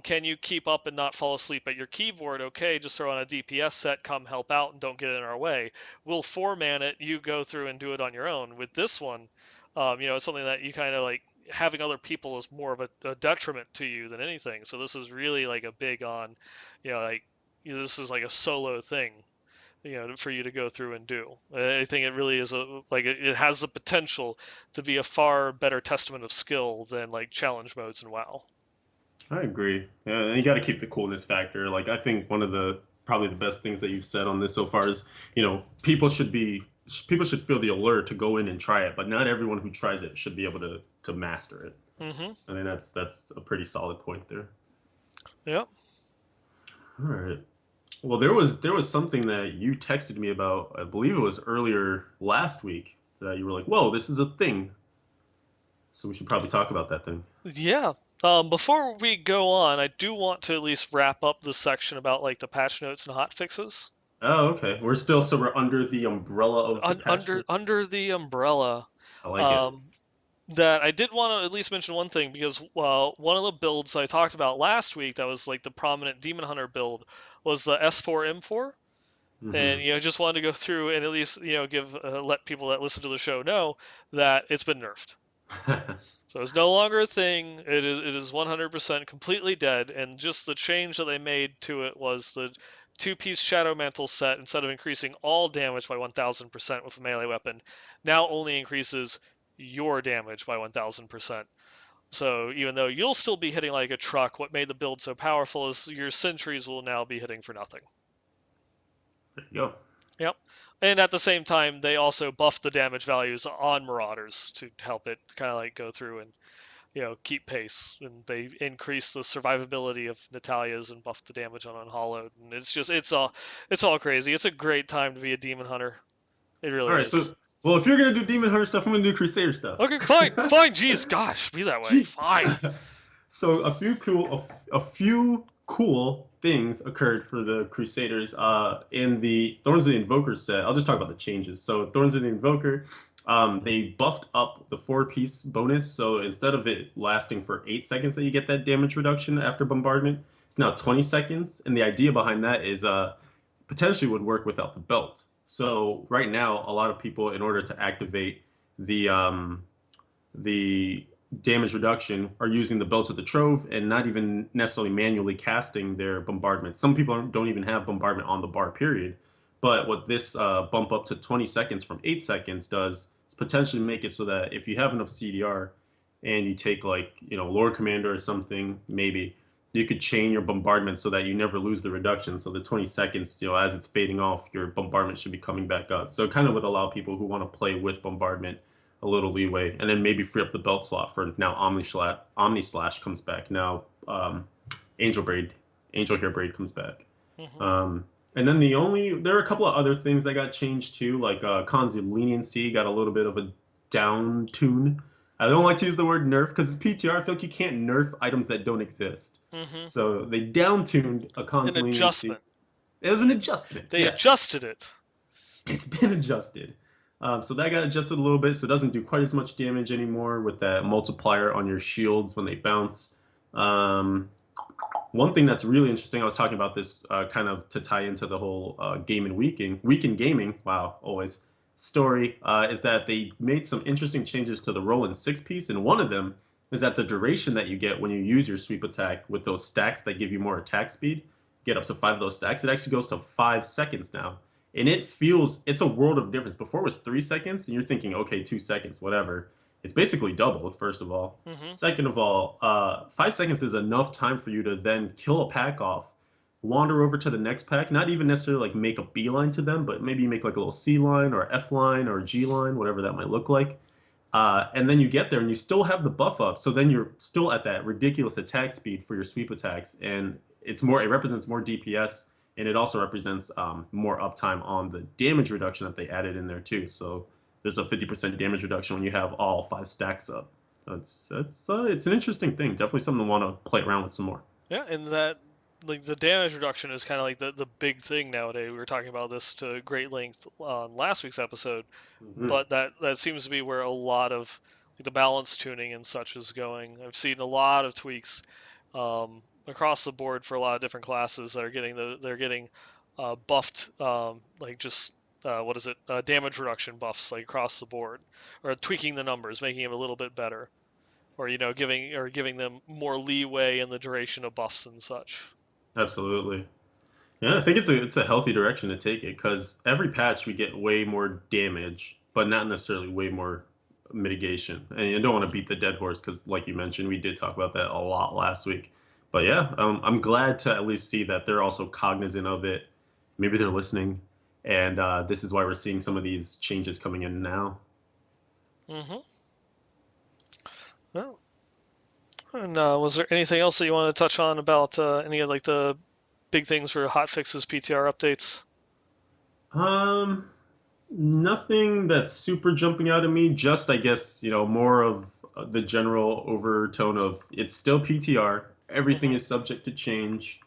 can you keep up and not fall asleep at your keyboard? Okay, just throw on a DPS set, come help out, and don't get in our way. We'll four-man it. You go through and do it on your own. With this one, it's something that you kind of like having other people is more of a detriment to you than anything. So this is really like a big on, like this is like a solo thing, for you to go through and do. I think it really is it has the potential to be a far better testament of skill than like challenge modes in WoW. I agree. Yeah, and you got to keep the coolness factor. Like I think one of the probably the best things that you've said on this so far is, people should feel the allure to go in and try it, but not everyone who tries it should be able to master it. Mm-hmm. I think that's a pretty solid point there. Yep. All right. Well, there was something that you texted me about. I believe it was earlier last week that you were like, "Whoa, this is a thing." So we should probably talk about that thing. Yeah. Before we go on, I do want to at least wrap up the section about like the patch notes and hot fixes. Oh, okay. We're under the umbrella of the patch Under notes. under the umbrella, I like it. um, that I did want to at least mention one thing because one of the builds I talked about last week that was like the prominent Demon Hunter build was the S4 M4. And Hmm. just wanted to go through and at least give let people that listen to the show know that it's been nerfed. So it's no longer a thing. It is 100% completely dead, and just the change that they made to it was the two-piece Shadow Mantle set, instead of increasing all damage by 1,000% with a melee weapon, now only increases your damage by 1,000%. So even though you'll still be hitting like a truck, what made the build so powerful is your sentries will now be hitting for nothing. There you go. Yep. And at the same time, they also buffed the damage values on Marauders to help it kind of like go through and keep pace. And they increased the survivability of Natalia's and buffed the damage on Unhallowed. And it's all crazy. It's a great time to be a demon hunter. It All really right. is. So, well, if you're gonna do Demon Hunter stuff, I'm gonna do Crusader stuff. Okay, fine, fine. Jeez, gosh, be that way. Jeez. Fine. So a few cool things occurred for the Crusaders in the Thorns of the Invoker set. I'll just talk about the changes. So Thorns of the Invoker, they buffed up the four-piece bonus. So instead of it lasting for 8 seconds that you get that damage reduction after bombardment, it's now 20 seconds. And the idea behind that is potentially would work without the belt. So right now, a lot of people, in order to activate the the damage reduction, are using the Belts of the Trove and not even necessarily manually casting their bombardment. Some people don't even have bombardment on the bar, period. But what this bump up to 20 seconds from 8 seconds does is potentially make it so that if you have enough CDR and you take like, Lord Commander or something, maybe you could chain your bombardment so that you never lose the reduction. So the 20 seconds, as it's fading off, your bombardment should be coming back up. So it kind of would allow people who want to play with bombardment a little leeway, and then maybe free up the belt slot for now. Omni Slash comes back now. Angel Braid, Angel Hair Braid comes back. Hmm. And then there are a couple of other things that got changed too, like Khan's Leniency got a little bit of a down tune. I don't like to use the word nerf because it's PTR. I feel like you can't nerf items that don't exist. Hmm. So they down tuned a Khan's An Leniency. adjustment. It was an adjustment, They yes. adjusted it. It's been adjusted. So that got adjusted a little bit, so it doesn't do quite as much damage anymore with that multiplier on your shields when they bounce. Um, One thing that's really interesting, I was talking about this kind of to tie into the whole game and week in gaming, wow, always, story, is that they made some interesting changes to the roll in six piece, and one of them is that the duration that you get when you use your sweep attack with those stacks that give you more attack speed, get up to five of those stacks, it actually goes to 5 seconds now. And it's a world of difference. Before it was 3 seconds, and you're thinking, okay, 2 seconds, whatever. It's basically doubled, first of all. Hmm. Second of all, 5 seconds is enough time for you to then kill a pack off, wander over to the next pack, not even necessarily like make a beeline to them, but maybe you make like a little C line or F line or G line, whatever that might look like. And then you get there and you still have the buff up. So then you're still at that ridiculous attack speed for your sweep attacks. And it represents more DPS, and it also represents more uptime on the damage reduction that they added in there too. So there's a 50% damage reduction when you have all five stacks up. So it's an interesting thing. Definitely something to want to play around with some more. Yeah, and that like the damage reduction is kind of like the big thing nowadays. We were talking about this to great length on last week's episode, Mm-hmm. but that seems to be where a lot of the balance tuning and such is going. I've seen a lot of tweaks across the board for a lot of different classes that are getting they're getting buffed, like just what is it, damage reduction buffs like across the board, or tweaking the numbers, making them a little bit better, or giving them more leeway in the duration of buffs and such. Absolutely. Yeah, I think it's a healthy direction to take it because every patch we get way more damage, but not necessarily way more mitigation. And you don't want to beat the dead horse because, like you mentioned, we did talk about that a lot last week. But yeah, I'm glad to at least see that they're also cognizant of it. Maybe they're listening, and this is why we're seeing some of these changes coming in now. Mm-hmm. Well, and was there anything else that you want to touch on about any of like the big things for hot fixes, PTR updates? Um, Nothing that's super jumping out at me. Just I guess more of the general overtone of it's still PTR. Everything Mm-hmm. is subject to change.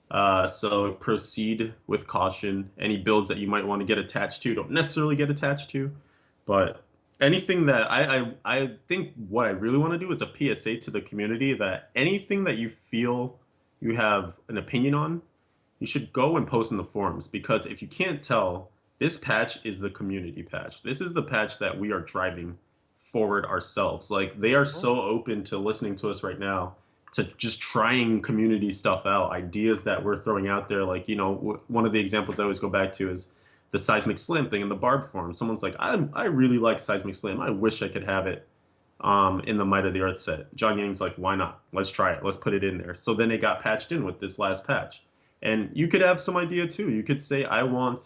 So proceed with caution. Any builds that you might want to get attached to don't necessarily get attached to. But anything that I think what I really want to do is a PSA to the community that anything that you feel you have an opinion on, you should go and post in the forums because if you can't tell, this patch is the community patch. This is the patch that we are driving forward ourselves. Like they are Mm-hmm. so open to listening to us right now, to just trying community stuff out, ideas that we're throwing out there. Like one of the examples I always go back to is the seismic slam thing in the barb form. Someone's like, I really like seismic slam. I wish I could have it in the Might of the Earth set. John Yang's like, why not? Let's try it. Let's put it in there. So then it got patched in with this last patch. And you could have some idea too. You could say, I want,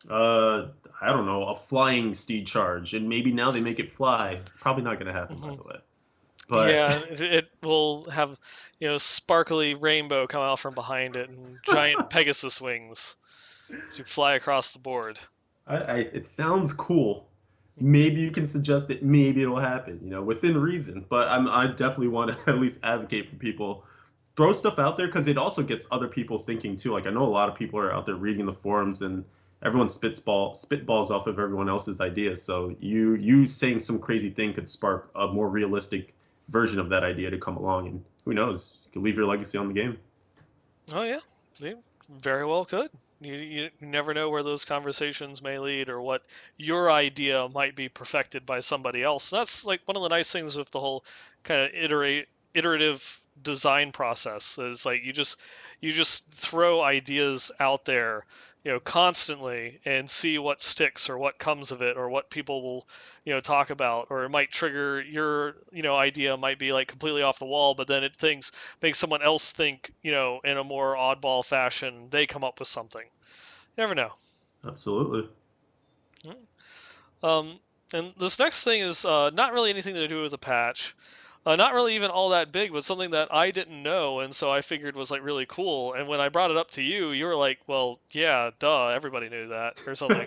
uh, I don't know, a flying steed charge. And maybe now they make it fly. It's probably not going to happen, by Mm-hmm. the way. But Yeah, it will have, sparkly rainbow come out from behind it and giant Pegasus wings to fly across the board. it sounds cool. Hmm. Maybe you can suggest it. Maybe it'll happen, within reason. But I definitely want to at least advocate for people. Throw stuff out there because it also gets other people thinking too. Like I know a lot of people are out there reading the forums and everyone spitballs off of everyone else's ideas. So you saying some crazy thing could spark a more realistic version of that idea to come along, and who knows, you could leave your legacy on the game. Oh yeah, they very well could. You never know where those conversations may lead or what your idea might be perfected by somebody else. That's like one of the nice things with the whole kind of iterative design process is like you just throw ideas out there, constantly and see what sticks or what comes of it or what people will, talk about, or it might trigger your, idea might be like completely off the wall, but then it things makes someone else think, in a more oddball fashion. They come up with something. You never know. Absolutely. Um, and this next thing is not really anything to do with a patch. Not really even all that big, but something that I didn't know, and so I figured was like really cool. And when I brought it up to you, you were like, "Well, yeah, duh, everybody knew that," or something.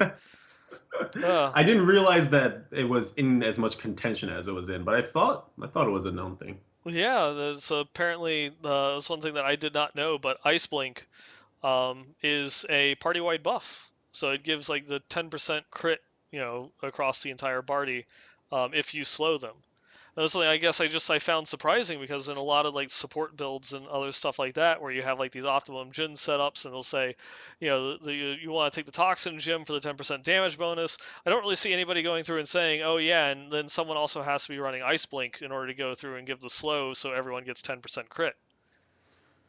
Uh, I didn't realize that it was in as much contention as it was in, but I thought it was a known thing. yeah, so apparently that's one thing that I did not know, but Iceblink is a party-wide buff. So it gives like the 10% crit, across the entire party, if you slow them. That's something I guess I found surprising because in a lot of like support builds and other stuff like that, where you have like these optimum gym setups, and they'll say, you want to take the toxin gym for the 10% damage bonus. I don't really see anybody going through and saying, oh yeah, and then someone also has to be running Ice Blink in order to go through and give the slow, so everyone gets 10% crit.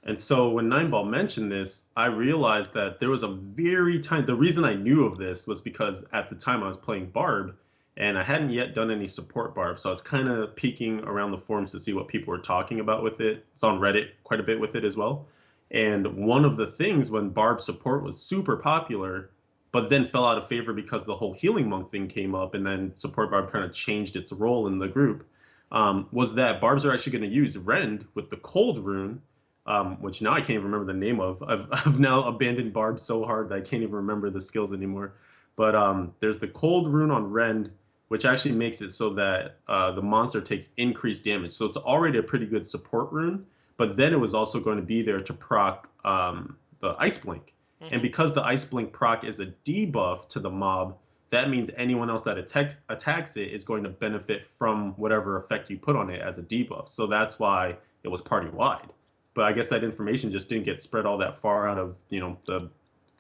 And so when Nineball mentioned this, I realized that there was a very tiny. The reason I knew of this was because at the time I was playing Barb, and I hadn't yet done any support Barb, so I was kind of peeking around the forums to see what people were talking about with it. It's on Reddit quite a bit with it as well. And one of the things when Barb support was super popular, but then fell out of favor because the whole healing monk thing came up, and then support Barb kind of changed its role in the group, was that Barbs are actually going to use Rend with the cold rune, which now I can't even remember the name of. I've now abandoned Barb so hard that I can't even remember the skills anymore. But there's the cold rune on Rend, which actually makes it so that the monster takes increased damage. So it's already a pretty good support rune, but then it was also going to be there to proc the Ice Blink. And Hmm. because the Ice Blink proc is a debuff to the mob, that means anyone else that attacks it is going to benefit from whatever effect you put on it as a debuff. So that's why it was party wide. But I guess that information just didn't get spread all that far out of, the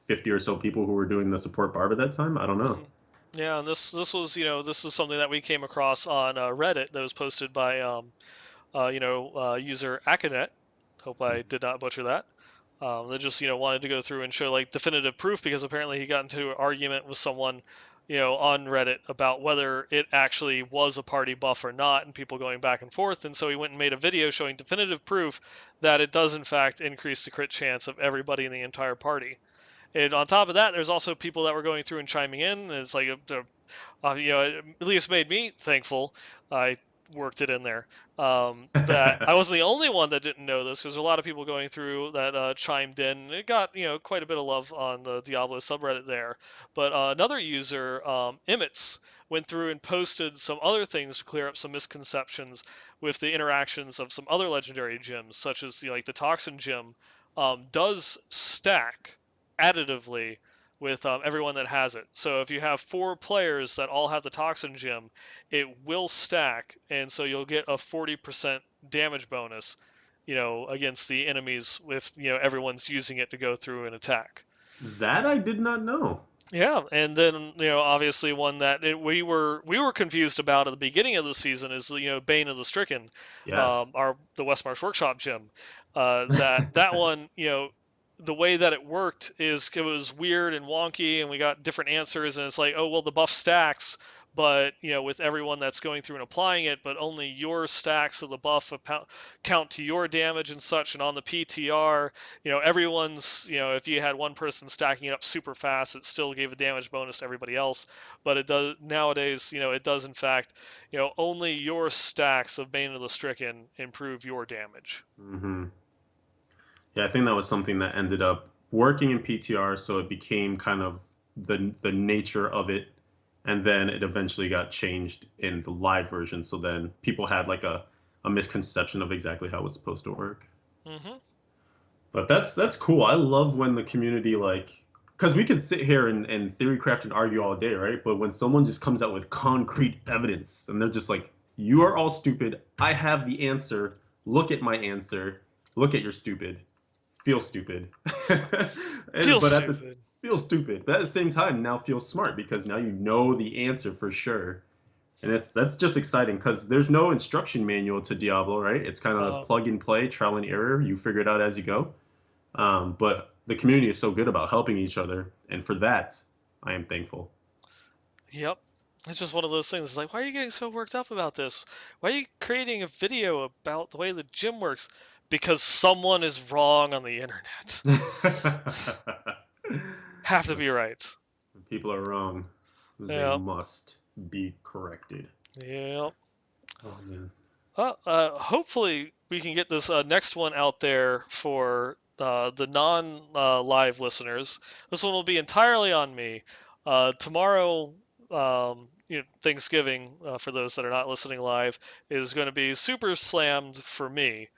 50 or so people who were doing the support barb at that time. I don't know. Mhm. Yeah, and this was something that we came across on Reddit that was posted by user Akanet. Hope I did not butcher that. They just wanted to go through and show like definitive proof because apparently he got into an argument with someone on Reddit about whether it actually was a party buff or not, and people going back and forth. And so he went and made a video showing definitive proof that it does in fact increase the crit chance of everybody in the entire party. And on top of that, there's also people that were going through and chiming in, and it's like it at least made me thankful. I worked it in there. That I wasn't the only one that didn't know this, because a lot of people going through that chimed in. It got quite a bit of love on the Diablo subreddit there. But another user, Imits, went through and posted some other things to clear up some misconceptions with the interactions of some other legendary gems, such as like the Toxin gem does stack additively with everyone that has it. So if you have 4 players that all have the Toxin Gem, it will stack, and so you'll get a 40% damage bonus, against the enemies if everyone's using it to go through and attack. That I did not know. Yeah, and then obviously one that we were confused about at the beginning of the season is Bane of the Stricken, Yes. the Westmarch Workshop gym. That one the way that it worked is it was weird and wonky, and we got different answers, and it's like, oh well, the buff stacks, but with everyone that's going through and applying it, but only your stacks of the buff count to your damage and such. And on the PTR, everyone's, if you had one person stacking it up super fast, it still gave a damage bonus to everybody else. But it does nowadays, it does in fact, only your stacks of Bane of the Stricken improve your damage. Hmm. Yeah, I think that was something that ended up working in PTR, so it became kind of the nature of it, and then it eventually got changed in the live version. So then people had like a misconception of exactly how it's supposed to work. Hmm. But that's cool. I love when the community like because we could sit here and theory craft and argue all day, right? But when someone just comes out with concrete evidence and they're just like, "You are all stupid. I have the answer. Look at my answer. Look at your stupid. Feel stupid." Feels But stupid. feel stupid. But at the same time, now feel smart because now you know the answer for sure. And that's just exciting because there's no instruction manual to Diablo, right? It's kind of Uh, plug and play, trial and error. You figure it out as you go. But the community is so good about helping each other, and for that, I am thankful. yep. It's just one of those things. It's like, why are you getting so worked up about this? Why are you creating a video about the way the gym works? Because someone is wrong on the internet. Have to be right. People are wrong. They Yep. must be corrected. Yep. Oh man. Hopefully we can get this next one out there for the non-live listeners. This one will be entirely on me. Tomorrow, Thanksgiving, for those that are not listening live, is going to be super slammed for me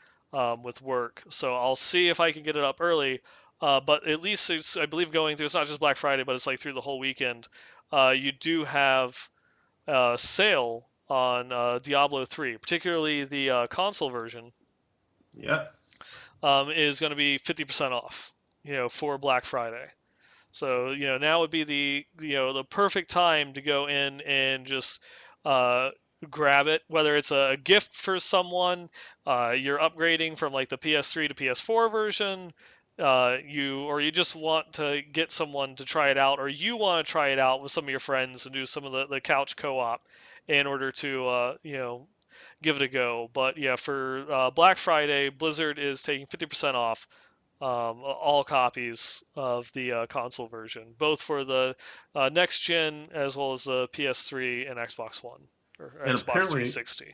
with work. So I'll see if I can get it up early. But at least it's, I believe, going through. It's not just Black Friday, but it's like through the whole weekend. You do have sale on Diablo 3, particularly the console version, Yes. is going to be 50% off, for Black Friday. So, now would be the perfect time to go in and just uh, grab it, whether it's a gift for someone, you're upgrading from like the PS3 to PS4 version, or you just want to get someone to try it out, or you want to try it out with some of your friends and do some of the couch co-op in order to give it a go. But yeah, for Black Friday, Blizzard is taking 50% off all copies of the console version, both for the next gen as well as the PS3 and Xbox One or And Xbox 360.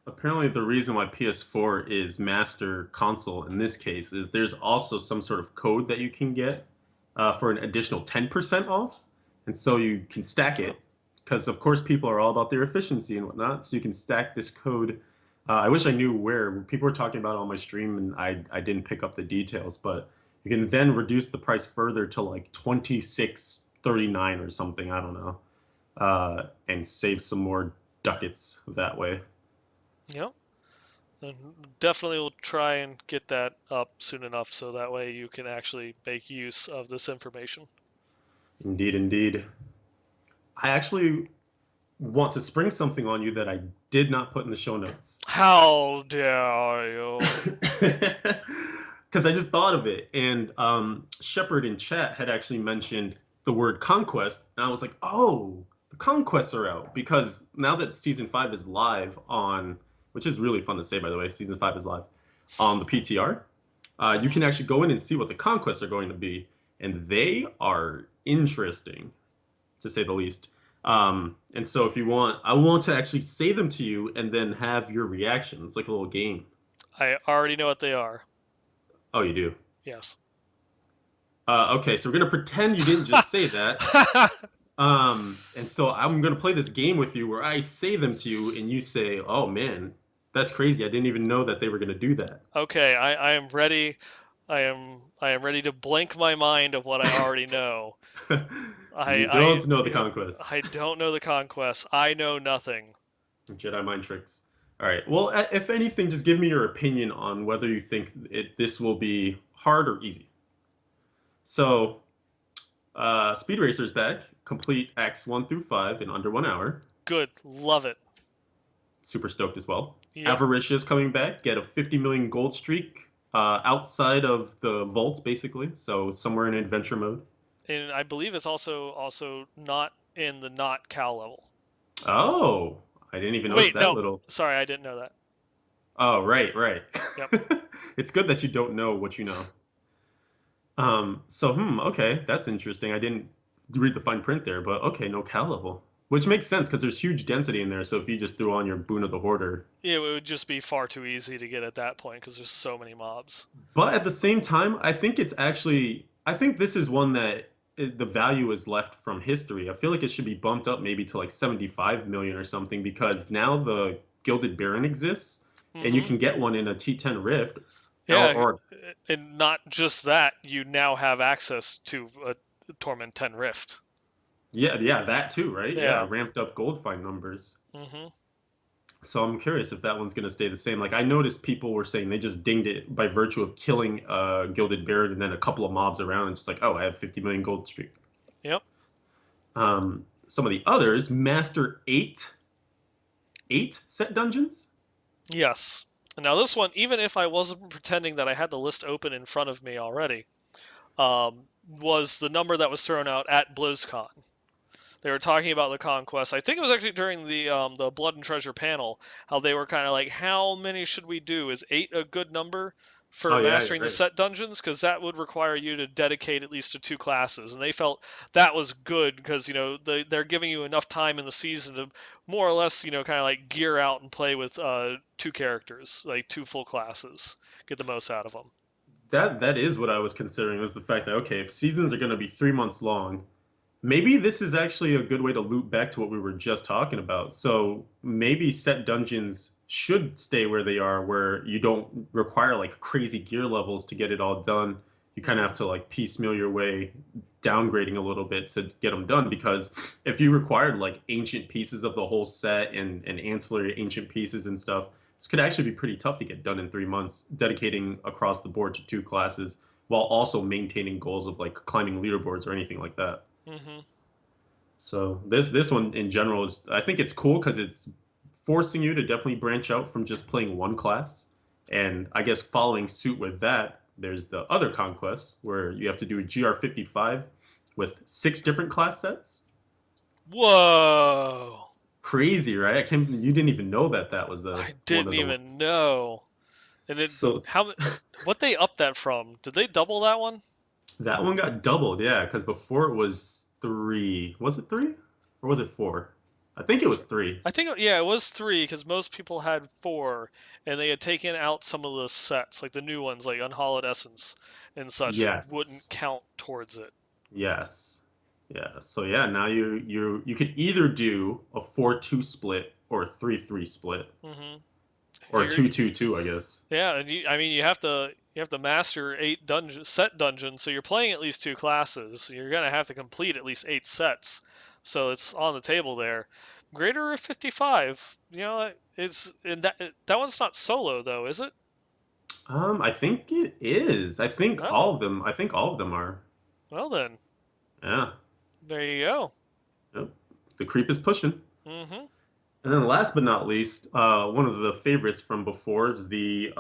apparently the reason why PS4 is master console in this case is there's also some sort of code that you can get for an additional 10% off. And so you can stack Oh, it because, of course, people are all about their efficiency and whatnot. So you can stack this code. I wish I knew where. People were talking about it on my stream and I didn't pick up the details, but you can then reduce the price further to like 26.39 or something. I don't know. and save some more ducats that way. Yep. And definitely will try and get that up soon enough so that way you can actually make use of this information. Indeed, indeed. I actually want to spring something on you that I did not put in the show notes. How dare you? Because I just thought of it, and Shepard in chat had actually mentioned the word conquest, and I was like, oh, the conquests are out. Because now that season 5 is live on, which is really fun to say, by the way, season 5 is live on the PTR, you Mhm. can actually go in and see what the conquests are going to be, and they are interesting, to say the least. And so if you want, I want to actually say them to you and then have your reactions, like a little game. I already know what they are. Oh, you do. Yes. Okay, so we're gonna pretend you didn't just say that. And so I'm gonna play this game with you where I say them to you and you say, "Oh man, that's crazy. I didn't even know that they were gonna do that." Okay, I am ready. I am ready to blank my mind of what I already know. You don't know the Yep, conquests. I don't know the conquest. I know nothing. Jedi mind tricks. All right. Well, if anything, just give me your opinion on whether you think this will be hard or easy. So, Speed Racer's back. Complete Acts 1 through 5 in under 1 hour. Good, love it. Super stoked as well. Yep. Avaricia's coming back. Get a 50 million gold streak outside of the vault, basically. So, somewhere in adventure mode. And I believe it's also not in the not Cal level. Oh, I didn't even notice Wait, that no. little. Sorry, I didn't know that. Oh, right, right. Yep. It's good that you don't know what you know. Okay, that's interesting. I didn't read the fine print there, but okay, no cal level. Which makes sense because there's huge density in there, so if you just threw on your Boon of the Hoarder. It would just be far too easy to get at that point because there's so many mobs. But at the same time, I think this is one that the value is left from history. I feel like it should be bumped up maybe to like 75 million or something because now the Gilded Baron exists and you Hmm. can get one in a T10 Rift Yeah, or and not just that, you now have access to a Torment 10 Rift. yeah, yeah, that too, right? Yeah, Yeah. ramped up gold find numbers. Hmm. So I'm curious if that one's going to stay the same. Like I noticed people were saying they just dinged it by virtue of killing Gilded Baron and then a couple of mobs around and just like, oh, I have 50 million gold streak. Yep. Some of the others master eight set dungeons. Yes. Now this one, even if I wasn't pretending that I had the list open in front of me already, was the number that was thrown out at BlizzCon. They were talking about the conquest. I think it was actually during the Blood and Treasure panel, how they were kind of like, how many should we do? Is 8 a good number for Oh yeah, you're mastering the right. set dungeons? Because that would require you to dedicate at least to 2 classes, and they felt that was good because they're giving you enough time in the season to more or less kind of like gear out and play with 2 characters, like 2 full classes, get the most out of them. That is what I was considering was the fact that okay, if seasons are going to be 3 months long, maybe this is actually a good way to loop back to what we were just talking about. So maybe set dungeons should stay where they are, where you don't require like crazy gear levels to get it all done. You kind of have to like piecemeal your way, downgrading a little bit to get them done. Because if you required like ancient pieces of the whole set and ancillary ancient pieces and stuff, this could actually be pretty tough to get done in 3 months, dedicating across the board to 2 classes while also maintaining goals of like climbing leaderboards or anything like that. Hmm. So this one in general is I think it's cool because it's forcing you to definitely branch out from just playing one class. And I guess following suit with that, there's the other conquests where you have to do a GR55 with 6 different class sets. Whoa! Crazy, right? I can't. You didn't even know that that was a I one didn't of the even ones. know. And it So how what they upped that from? Did they double that one? that one got doubled, yeah, because before it was 3. Was it 3? Or was it 4? I think it was 3. I think yeah, it was 3 because most people had 4, and they had taken out some of the sets, like the new ones, like Unhallowed Essence and such, wouldn't Yes. count towards it. Yes. Yeah. So yeah, now you could either do a 4-2 split or a 3-3 split Hmm. or a 2-2-2, I guess. Yeah, and I mean, you have to master 8 set dungeons, so you're playing at least 2 classes. So you're gonna have to complete at least 8 sets. so it's on the table there. Greater of 55. It's and that one's not solo though, is it? I think it is. I think all Oh, of them. I think all of them are. well then, Yeah. there you go. Yep. The creep is pushing. Mm-hmm. And then last but not least, one of the favorites from before is the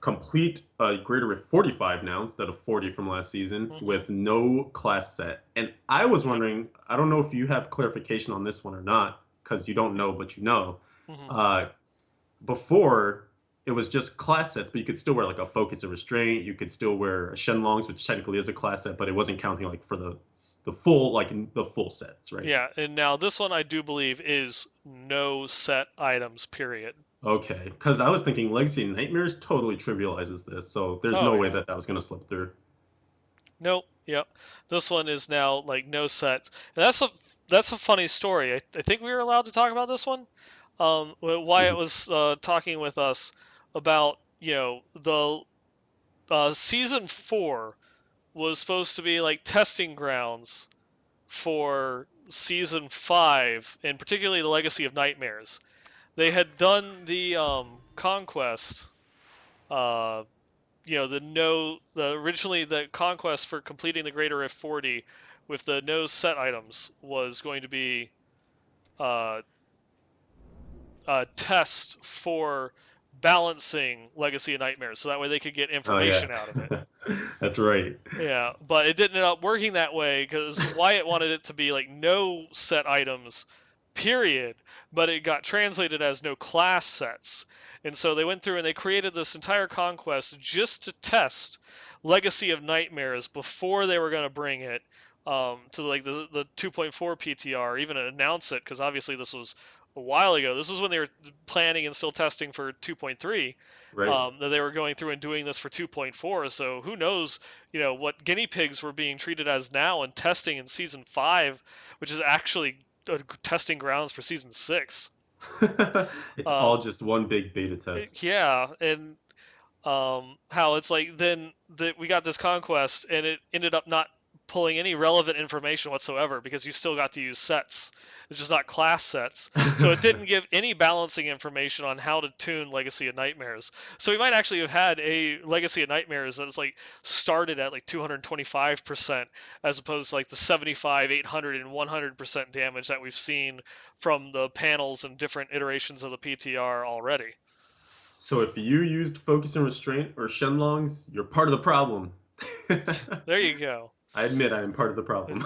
complete Greater Rift 45 now instead of 40 from last season Mm-hmm. with no class set. And I was wondering, I don't know if you have clarification on this one or not, because you don't know, but you know. Mm-hmm. Uh, Before, it was just class sets, but you could still wear like a focus and restraint. You could still wear Shenlongs, which technically is a class set, but it wasn't counting like for the full the full sets, right? Yeah, and now this one I do believe is no set items, period. Okay, because I was thinking Legacy and Nightmares totally trivializes this, so there's Oh no way yeah. that that was going to slip through. Nope. Yep. This one is now like no set. And that's a funny story. I think we were allowed to talk about this one. Wyatt Mhm. was talking with us about the season 4 was supposed to be like testing grounds for season 5, and particularly the Legacy of Nightmares. They had done the conquest, uh, the no, the originally the conquest for completing the Greater Rift 40 with the no set items was going to be uh, a test for balancing Legacy of Nightmares, so that way they could get Oh yeah, information out of it. that's right. Yeah, but it didn't end up working that way because Wyatt wanted it to be like no set items, period, but it got translated as no class sets. And so they went through and they created this entire conquest just to test Legacy of Nightmares before they were going to bring it to like the 2.4 PTR, even announce it, because obviously this was a while ago. This was when they were planning and still testing for 2.3. Right. That they were going through and doing this for 2.4. So who knows, what guinea pigs were being treated as now and testing in season 5, which is actually testing grounds for season 6. It's all Um, just one big beta test. yeah, and how it's like then that we got this conquest and it ended up not pulling any relevant information whatsoever because you still got to use sets. It's just not class sets. So it didn't give any balancing information on how to tune Legacy of Nightmares. So we might actually have had a Legacy of Nightmares that is like started at like 225% as opposed to like the 75, 800, and 100% damage that we've seen from the panels and different iterations of the PTR already. So if you used focus and restraint or Shenlongs, you're part of the problem. There you go. I admit I am part of the problem.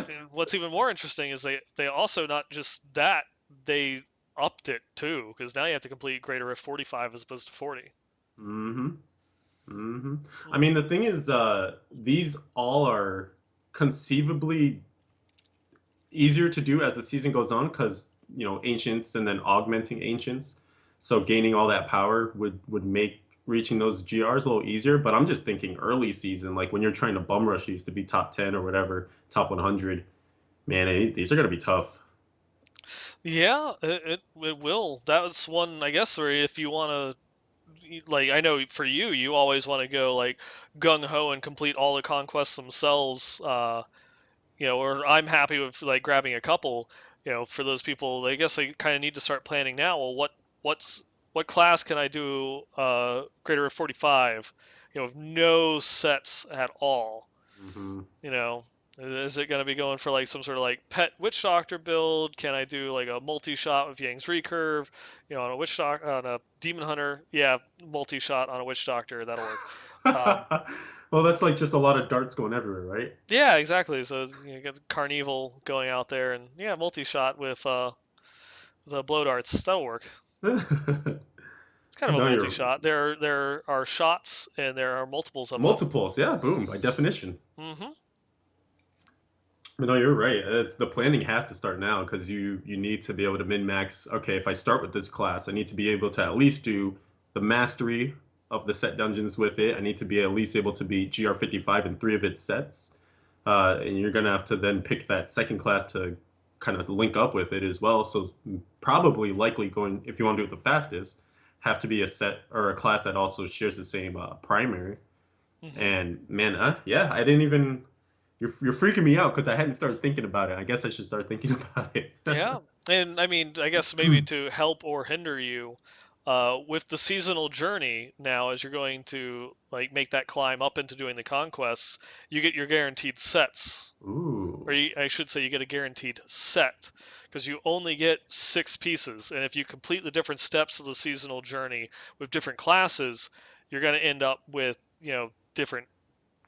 And what's even more interesting is they also not just that, they upped it too because now you have to complete Greater Rift 45 as opposed to 40. hmm I Hmm. mean, the thing is, these all are conceivably easier to do as the season goes on because ancients and then augmenting ancients. So gaining all that power would make reaching those GRs a little easier. But I'm just thinking early season, like when you're trying to bum rush these to be top 10 or whatever, top 100. Man, these are gonna be tough. Yeah, it will. That's one, I guess, where if you want to, like, I know for you, you always want to go like gung ho and complete all the conquests themselves. Or I'm happy with like grabbing a couple. For those people, I guess they kind of need to start planning now. Well, what class can I do? Greater of 45. With no sets at all. hmm You know, is it going to be going for like some sort of like pet witch doctor build? Can I do like a multi shot with Yang's recurve? On a witch doc on a demon hunter? Yeah, multi shot on a witch doctor. That'll work. Um, Well, that's like just a lot of darts going everywhere, right? yeah, exactly. So you get Carnival going out there, and yeah, multi-shot with the blow darts. That'll work. It's kind of a No, you're multi-shot. There are shots and there are multiples of them. multiples. Yeah, boom, by definition. Hmm. But no, you're right. The planning has to start now because you need to be able to min max. Okay, if I start with this class, I need to be able to at least do the mastery of the set dungeons with it. I need to be at least able to beat GR55 in 3 of its sets. And you're gonna have to then pick that second class to kind of link up with it as well. So probably likely going if you want to do it the fastest, have to be a set or a class that also shares the same primary. Hmm. And man, yeah, I didn't even. You're freaking me out because I hadn't started thinking about it. I guess I should start thinking about it. Yeah, and I mean, I guess maybe to help or hinder you, with the seasonal journey now, as you're going to like make that climb up into doing the conquests, you get your guaranteed sets, or Ooh, I should say, you get a guaranteed set, because you only get 6 pieces, and if you complete the different steps of the seasonal journey with different classes, you're going to end up with different.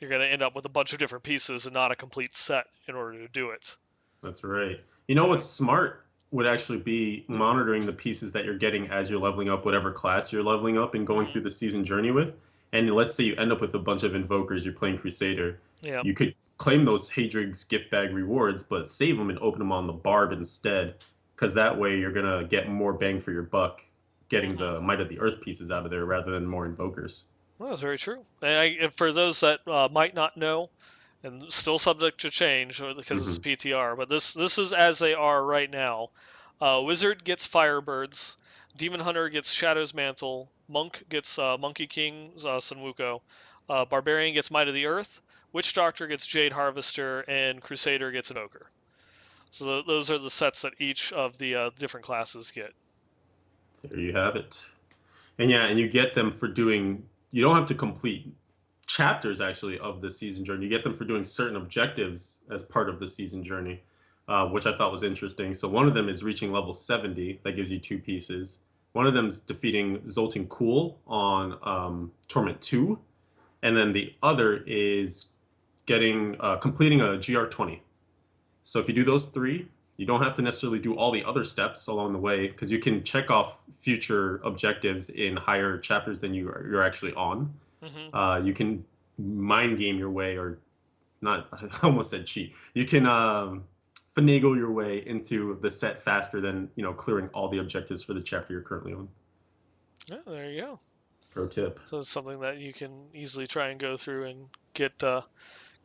You're going to end up with a bunch of different pieces and not a complete set in order to do it. that's right. You know what's smart would actually be monitoring the pieces that you're getting as you're leveling up whatever class you're leveling up and going through Hmm. the season journey with. And let's say you end up with a bunch of invokers, you're playing Crusader. Yeah. You could claim those Hadrig's gift bag rewards, but save them and open them on the Barb instead, because that way you're gonna get more bang for your buck, getting Hmm. the Might of the Earth pieces out of there rather than more invokers. Well, that's very true. And for those that might not know, and still subject to change because it's Hmm. PTR, but this is as they are right now. Wizard gets Firebirds, Demon Hunter gets Shadow's Mantle, Monk gets Monkey King's Sunwuko, Barbarian gets Might of the Earth, Witch Doctor gets Jade Harvester, and Crusader gets Invoker. So those are the sets that each of the different classes get. There you have it. And yeah, and you get them for doing. You don't have to complete chapters actually of the season journey. You get them for doing certain objectives as part of the season journey, which I thought was interesting. So one of them is reaching level 70. That gives you 2 pieces. One of them is defeating Zoltan Cool on Torment 2, and then the other is getting completing a GR20. So if you do those three, you don't have to necessarily do all the other steps along the way because you can check off future objectives in higher chapters than you're actually on. Hmm. You can mind game your way, or not. I almost said cheat. You can finagle your way into the set faster than clearing all the objectives for the chapter you're currently on. Yeah, there you go. Pro tip. So it's something that you can easily try and go through and get a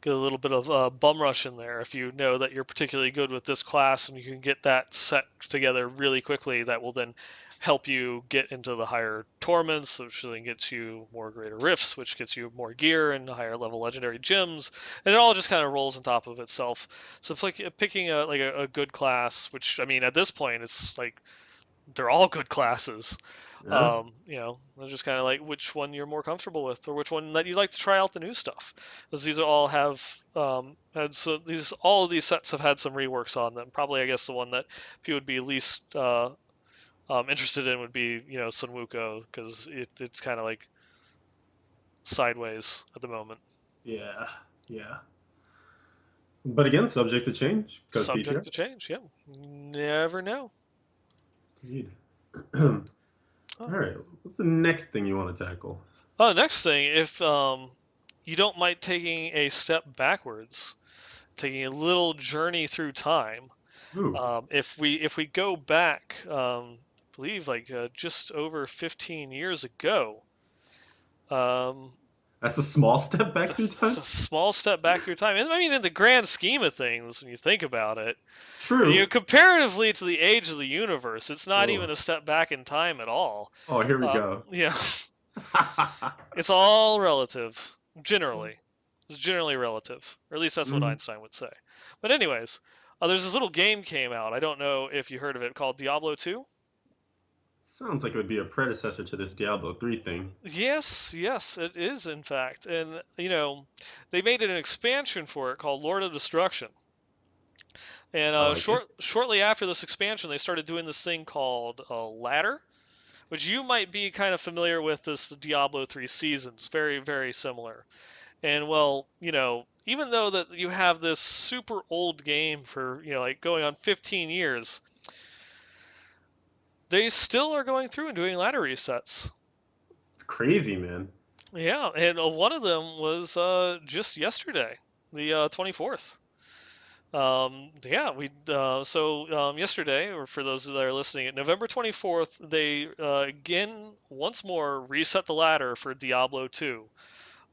little bit of bum rush in there if you know that you're particularly good with this class and you can get that set together really quickly. That will then help you get into the higher torments, which then gets you more greater rifts, which gets you more gear and higher level legendary gems, and it all just kind of rolls on top of itself. So picking a good class, which I mean at this point it's like they're all good classes. Yeah. It's just kind of like which one you're more comfortable with, or which one that you'd like to try out the new stuff, because these all have had so these all of these sets have had some reworks on them. Probably, I guess the one that people would be least interested in would be Sunwuko, because it's kind of like sideways at the moment, Yeah. Yeah. But again, subject to change because subject PTR. to change. Yeah, never know. Indeed. All Oh, right. What's the next thing you want to tackle? next thing, if you don't mind taking a step backwards, taking a little journey through time. Ooh, If we go back, I believe like just over 15 years ago, um, that's a small step back through time. a small step back through time. And I mean, in the grand scheme of things, when you think about it, True. comparatively to the age of the universe, it's not Oh, even a step back in time at all. oh, here we go. Yeah, it's all relative. Generally, it's generally relative, or at least that's what Mm, Einstein would say. But anyways, there's this little game came out. I don't know if you heard of it, called Diablo II. sounds like it would be a predecessor to this Diablo 3 thing. Yes, yes, it is in fact. And they made an expansion for it called Lord of Destruction. And I like it. shortly after this expansion, they started doing this thing called Ladder, which you might be kind of familiar with. This Diablo 3 seasons, very, very similar. And well, even though that you have this super old game for like going on 15 years, they still are going through and doing ladder resets. It's crazy, man. Yeah, and one of them was just yesterday, the 24th. Yeah, we yesterday, or for those that are listening, November 24th, they again once more reset the ladder for Diablo 2.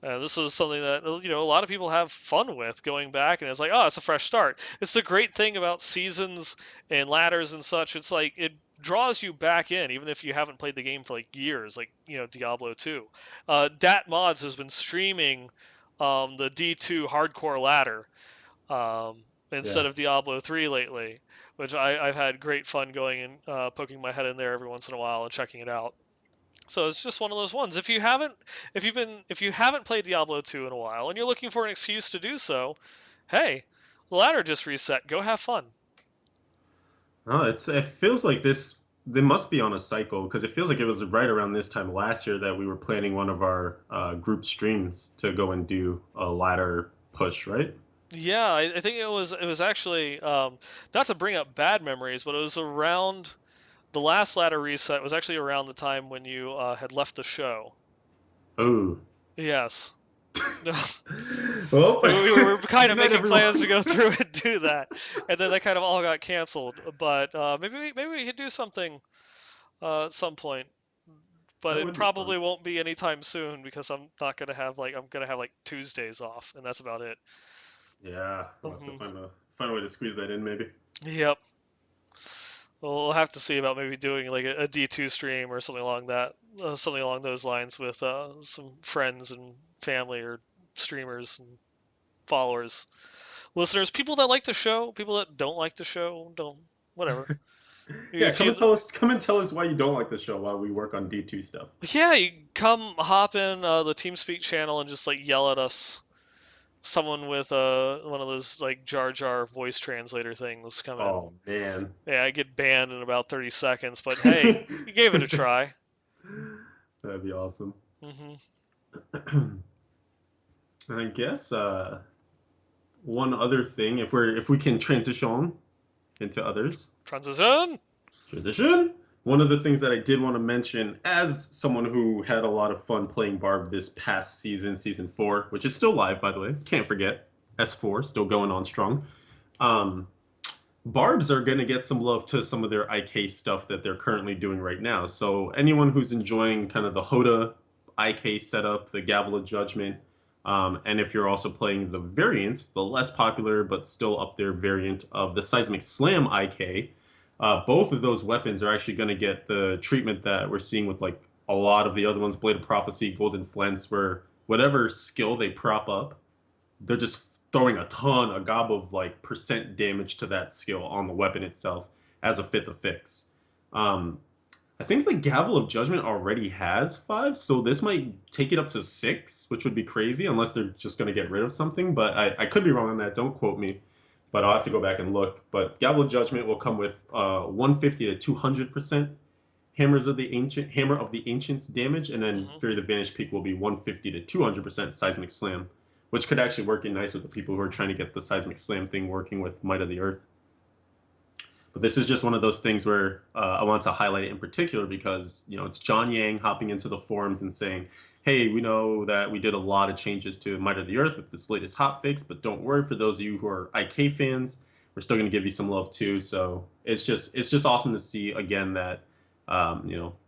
This is something that a lot of people have fun with going back, and it's like, oh, it's a fresh start. It's the great thing about seasons and ladders and such. It's like it draws you back in, even if you haven't played the game for like years, like Diablo 2. Dat Mods has been streaming the D2 hardcore ladder. instead of Yes. Diablo 3 lately, which I've had great fun going and poking my head in there every once in a while and checking it out. So it's just one of those ones. If you haven't played Diablo 2 in a while and you're looking for an excuse to do so, hey, the ladder just reset. Go have fun. No, it feels like this. They must be on a cycle because it feels like it was right around this time last year that we were planning one of our group streams to go and do a ladder push, right? Yeah, I think it was actually not to bring up bad memories, but it was around the last ladder reset was actually around the time when you had left the show. Oh, Yes. well, We were kind good of night, making plans to everyone. go through and do that, and then that kind of all got canceled. But maybe we could do something at some point. But That it would be fun. probably won't be anytime soon because I'm gonna have like Tuesdays off, and that's about it. Yeah, we'll have to Hmm. find a way to squeeze that in, maybe. Yep. Well, we'll have to see about maybe doing like a D2 stream or something along those lines with some friends and family or streamers and followers, listeners, people that like the show, people that don't like the show, don't whatever. Yeah, If you come and tell us why you don't like the show while we work on D2 stuff. Yeah, you come hop in the TeamSpeak channel and just like yell at us. Someone with one of those like Jar Jar voice translator things come in. Oh man. Yeah, I get banned in about 30 seconds, but hey, you gave it a try. That'd be awesome. Hmm. And I guess one other thing, if we can transition into others. Transition. Transition. One of the things that I did want to mention, as someone who had a lot of fun playing Barb this past season, season 4, which is still live, by the way, can't forget, S4 still going on strong. Um, Barbs are going to get some love to some of their IK stuff that they're currently doing right now. So anyone who's enjoying kind of the Hoda IK setup, the Gavel of Judgment, and if you're also playing the variant, the less popular but still up there variant of the Seismic Slam IK, both of those weapons are actually going to get the treatment that we're seeing with like a lot of the other ones, Blade of Prophecy, Golden Flens, where whatever skill they prop up, they're just throwing a gob of like percent damage to that skill on the weapon itself as a fifth affix. Um, I think the Gavel of Judgment already has 5, so this might take it up to 6, which would be crazy unless they're just going to get rid of something. But I could be wrong on that. Don't quote me. But I'll have to go back and look. But Gavel of Judgment will come with 150 to 200% Hammer of the Ancients damage, and then Hmm. Fury of the Vanished Peak will be 150 to 200% Seismic Slam, which could actually work in nice with the people who are trying to get the Seismic Slam thing working with Might of the Earth. But this is just one of those things where I want to highlight it in particular because it's John Yang hopping into the forums and saying, "Hey, we know that we did a lot of changes to Might of the Earth with this latest hotfix, but don't worry for those of you who are IK fans, we're still going to give you some love too." So it's just awesome to see again that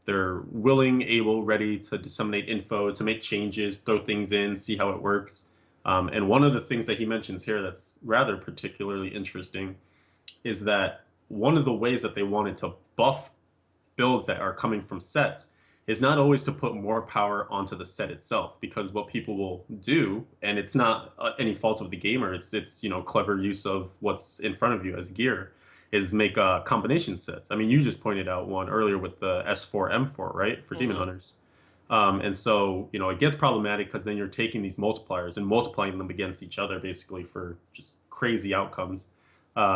they're willing, able, ready to disseminate info, to make changes, throw things in, see how it works. And one of the things that he mentions here that's rather particularly interesting is that one of the ways that they wanted to buff builds that are coming from sets is not always to put more power onto the set itself, because what people will do, and it's not any fault of the gamer, it's clever use of what's in front of you as gear, is make combination sets. I mean, you just pointed out one earlier with the S4 M4, right, for Demon Hmm. Hunters. And so it gets problematic because then you're taking these multipliers and multiplying them against each other basically for just crazy outcomes.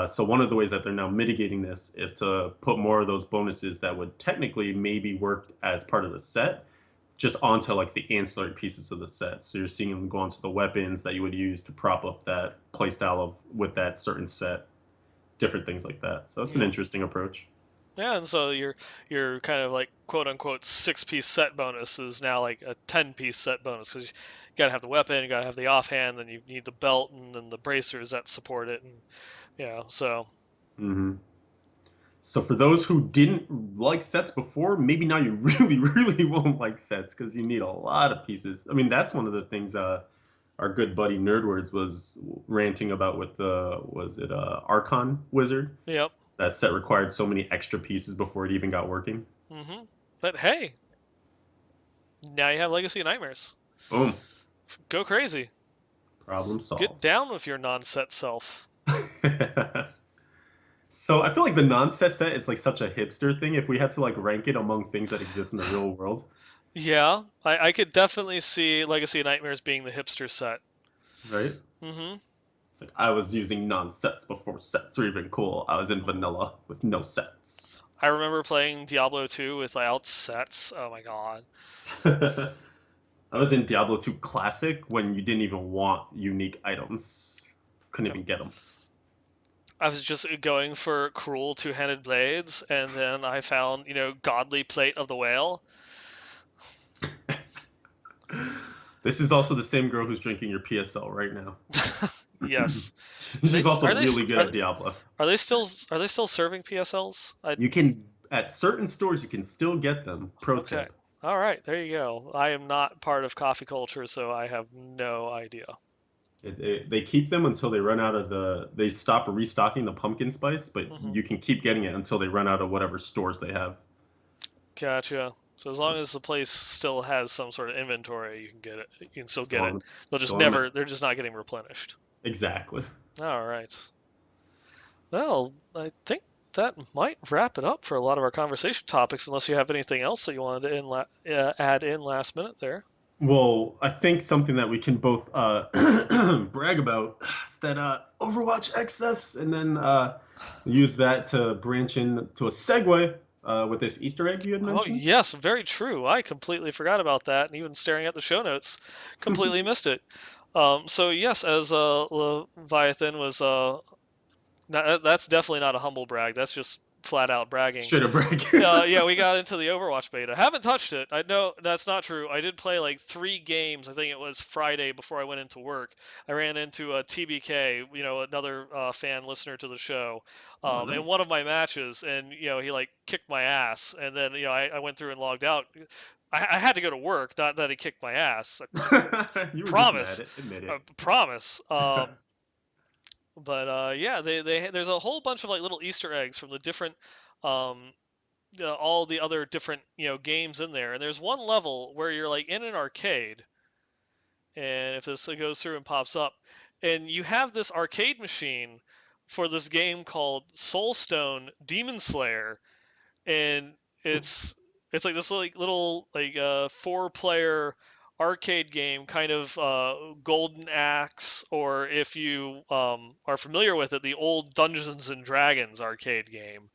So one of the ways that they're now mitigating this is to put more of those bonuses that would technically maybe work as part of the set just onto like the ancillary pieces of the set. So you're seeing them go onto the weapons that you would use to prop up that playstyle of with that certain set, different things like that. So it's an Yep. interesting approach. Yeah, and so your kind of like quote unquote 6-piece set bonus is now like a 10-piece set bonus because you gotta have the weapon, you gotta have the offhand, then you need the belt and then the bracers that support it, and so Hmm. So for those who didn't like sets before, maybe now you really, really won't like sets because you need a lot of pieces. I mean, that's one of the things our good buddy Nerdwords was ranting about with the was it Archon Wizard. yep. That set required so many extra pieces before it even got working. But hey, now you have Legacy of Nightmares. Boom. Go crazy. Problem Get solved. down with your non-set self. So I feel like the non-set set is like such a hipster thing. If we had to like rank it among things that exist in the real world, Yeah, I could definitely see Legacy of Nightmares being the hipster set. right? Hmm. It's like I was using non-sets before sets were even cool. I was in vanilla with no sets. I remember playing Diablo 2 without sets. Oh my god. I was in Diablo 2 Classic when you didn't even want unique items. Couldn't even get them. I was just going for cruel two-handed blades, and then I found, godly plate of the whale. This is also the same girl who's drinking your PSL right now. Yes. She's also Are they really good are, at Diablo. are they still serving PSLs? You can at certain stores you can still get them. Pro Okay. tip. All right, there you go. I am not part of coffee culture, so I have no idea. They keep them until they run out of the. They stop restocking the pumpkin spice, but Hmm. you can keep getting it until they run out of whatever stores they have. Gotcha. So as long as the place still has some sort of inventory, you can get it. You can still get Still it. on, They'll just still on never. that. They're just not getting replenished. Exactly. All right. Well, I think that might wrap it up for a lot of our conversation topics, unless you have anything else that you wanted to add in last minute there. Well, I think something that we can both brag about is that Overwatch excess, and then use that to branch into a segue with this Easter egg you had Oh, mentioned. yes, very true. I completely forgot about that, and even staring at the show notes, completely missed it. So yes, as Leviathan was, that's definitely not a humble brag. That's just flat out bragging. Straight up brag. Yeah, we got into the Overwatch beta. Haven't touched it. I know that's not true. I did play like 3 games. I think it was Friday before I went into work. I ran into a TBK, another fan listener to the show, Oh, in one of nice. my matches, and he like kicked my ass, and then I went through and logged out. I had to go to work, not that he kicked my ass. I You were just promise, mad. Admit it. promise. But yeah, there's a whole bunch of like little Easter eggs from the different um, all the other different games in there. And there's one level where you're like in an arcade, and if this goes through and pops up, and you have this arcade machine for this game called Soulstone Demon Slayer, and it's like this like little like 4-player arcade game, kind of Golden Axe, or if you are familiar with it, the old Dungeons and Dragons arcade game,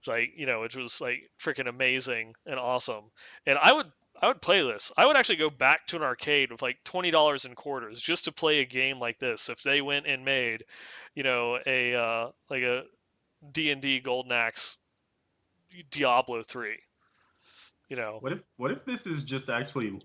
like which was like freaking amazing and awesome. And I would play this. I would actually go back to an arcade with like $20 in quarters just to play a game like this. If they went and made, a like a D&D Golden Axe Diablo 3, you know. What if this is just actually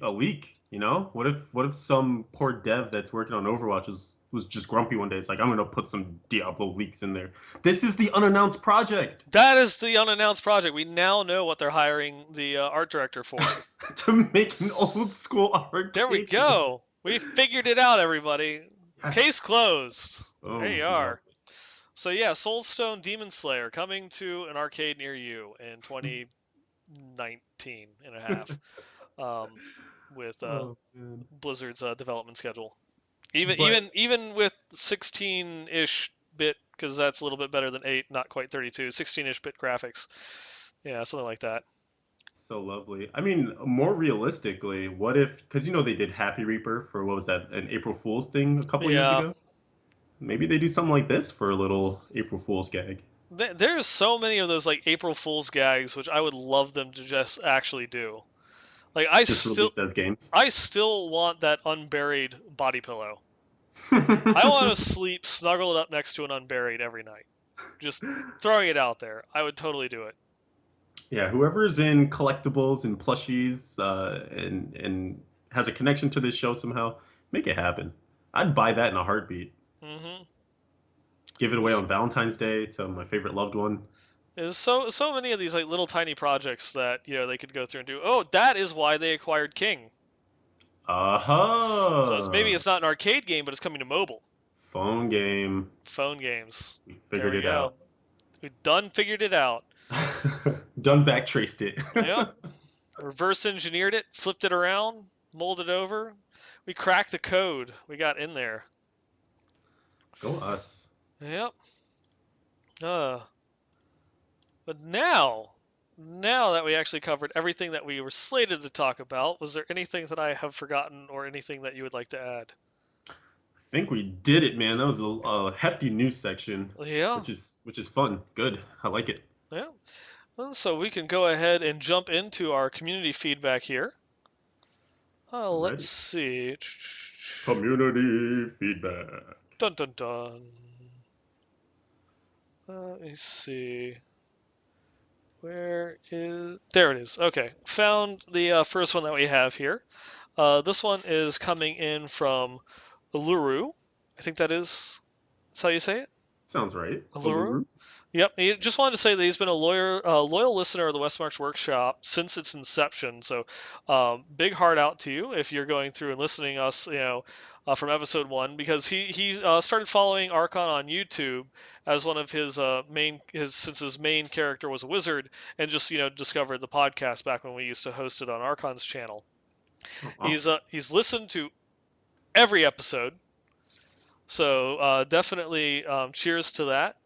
a leak? You know, what if some poor dev that's working on Overwatch was just grumpy one day? It's like I'm gonna put some Diablo leaks in there. This is the unannounced project That is the unannounced project. We now know what they're hiring the art director for. to make an old school There we arcade game. go. We figured it out, everybody. Case Yes. closed. There you Boom. are. Love So yeah, Soulstone Demon Slayer coming to an arcade near you in 2019 and a half, um, with Oh man. Blizzard's development schedule. Even But even even with 16-ish bit, because that's a little bit better than 8, not quite 32. 16-ish bit graphics. Yeah, something like that. so lovely. I mean, more realistically, what if, because they did Happy Reaper for what was that, an April Fool's thing a couple years Yeah, ago? Maybe they do something like this for a little April Fool's gag. there's so many of those like April Fool's gags, which I would love them to just actually do. Like Just released as games. I still want that unburied body pillow. I want to sleep snuggled up next to an unburied every night. Just throwing it out there. I would totally do it. Yeah, whoever's in collectibles and plushies and has a connection to this show somehow, make it happen. I'd buy that in a heartbeat. Hmm. Give it away There's, on Valentine's Day to my favorite loved one. there's so many of these like little tiny projects that they could go through and do. Oh, that is why they acquired King. Maybe Aha! it's not an arcade game, but it's coming to mobile. Phone game. Phone games. We There figured we it go. out. We done figured it out. Done back traced it. Yep. Reverse engineered it, flipped it around, molded over. We cracked the code. We got in there. Go us. Yep. Uh, but now that we actually covered everything that we were slated to talk about, was there anything that I have forgotten or anything that you would like to add? I think we did it, man. That was a hefty news section, Yeah. which is fun. Good. I like it. Yeah. Well, so we can go ahead and jump into our community feedback here. I'm Let's ready. see. Community feedback. Dun dun dun. Let me see. Where is. There it is. Okay. Found the first one that we have here. This one is coming in from Uluru. I think that's how you say it? Sounds right. Uluru? Uluru. Yep. He just wanted to say that he's been a loyal listener of the Westmarch Workshop since its inception. So, big heart out to you if you're going through and listening us, from episode one, because he started following Archon on YouTube as one of his since his main character was a wizard, and just discovered the podcast back when we used to host it on Archon's channel. Oh, He's awesome. he's listened to every episode, so definitely cheers to that.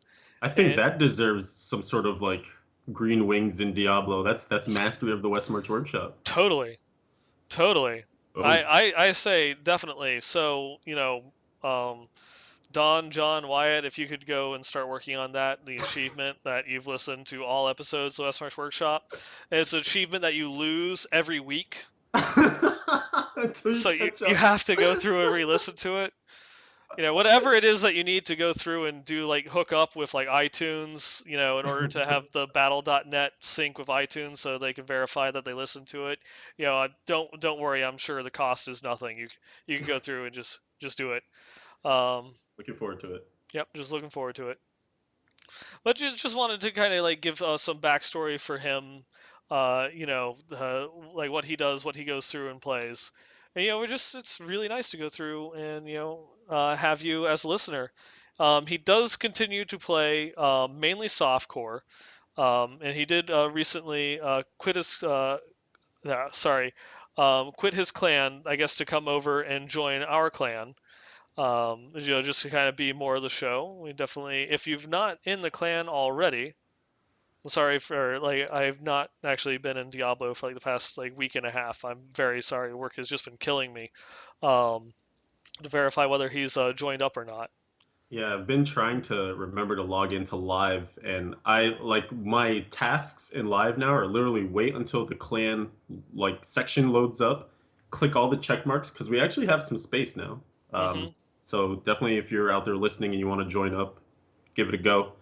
I think And that deserves some sort of like green wings in Diablo. That's mastery of the Westmarch Workshop. totally. Totally. I, Boom. I say definitely. So, um, Don, John, Wyatt, if you could go and start working on that, the achievement that you've listened to all episodes of Westmarch Workshop, it's an achievement that you lose every week. Until you So you, catch you up. have to go through and re-listen to it. Whatever it is that you need to go through and do, like hook up with like iTunes, in order to have the battle.net sync with iTunes so they can verify that they listen to it. Don't worry, I'm sure the cost is nothing. You can go through and just do it. Um, Looking forward to it. yep, just looking forward to it. But just wanted to kind of like give some backstory for him, like what he does, what he goes through and plays. And it's really nice to go through and have you as a listener. He does continue to play mainly softcore, and he did recently quit his clan, I guess, to come over and join our clan. Just to kind of be more of the show. We definitely, if you've not in the clan already, I'm sorry for like I've not actually been in Diablo for like the past like week and a half. I'm very sorry. Work has just been killing me um, to verify whether he's joined up or not. Yeah, I've been trying to remember to log into live, and I like my tasks in live now are literally wait until the clan like section loads up, click all the check marks because we actually have some space now. Hmm. So definitely, if you're out there listening and you want to join up, give it a go.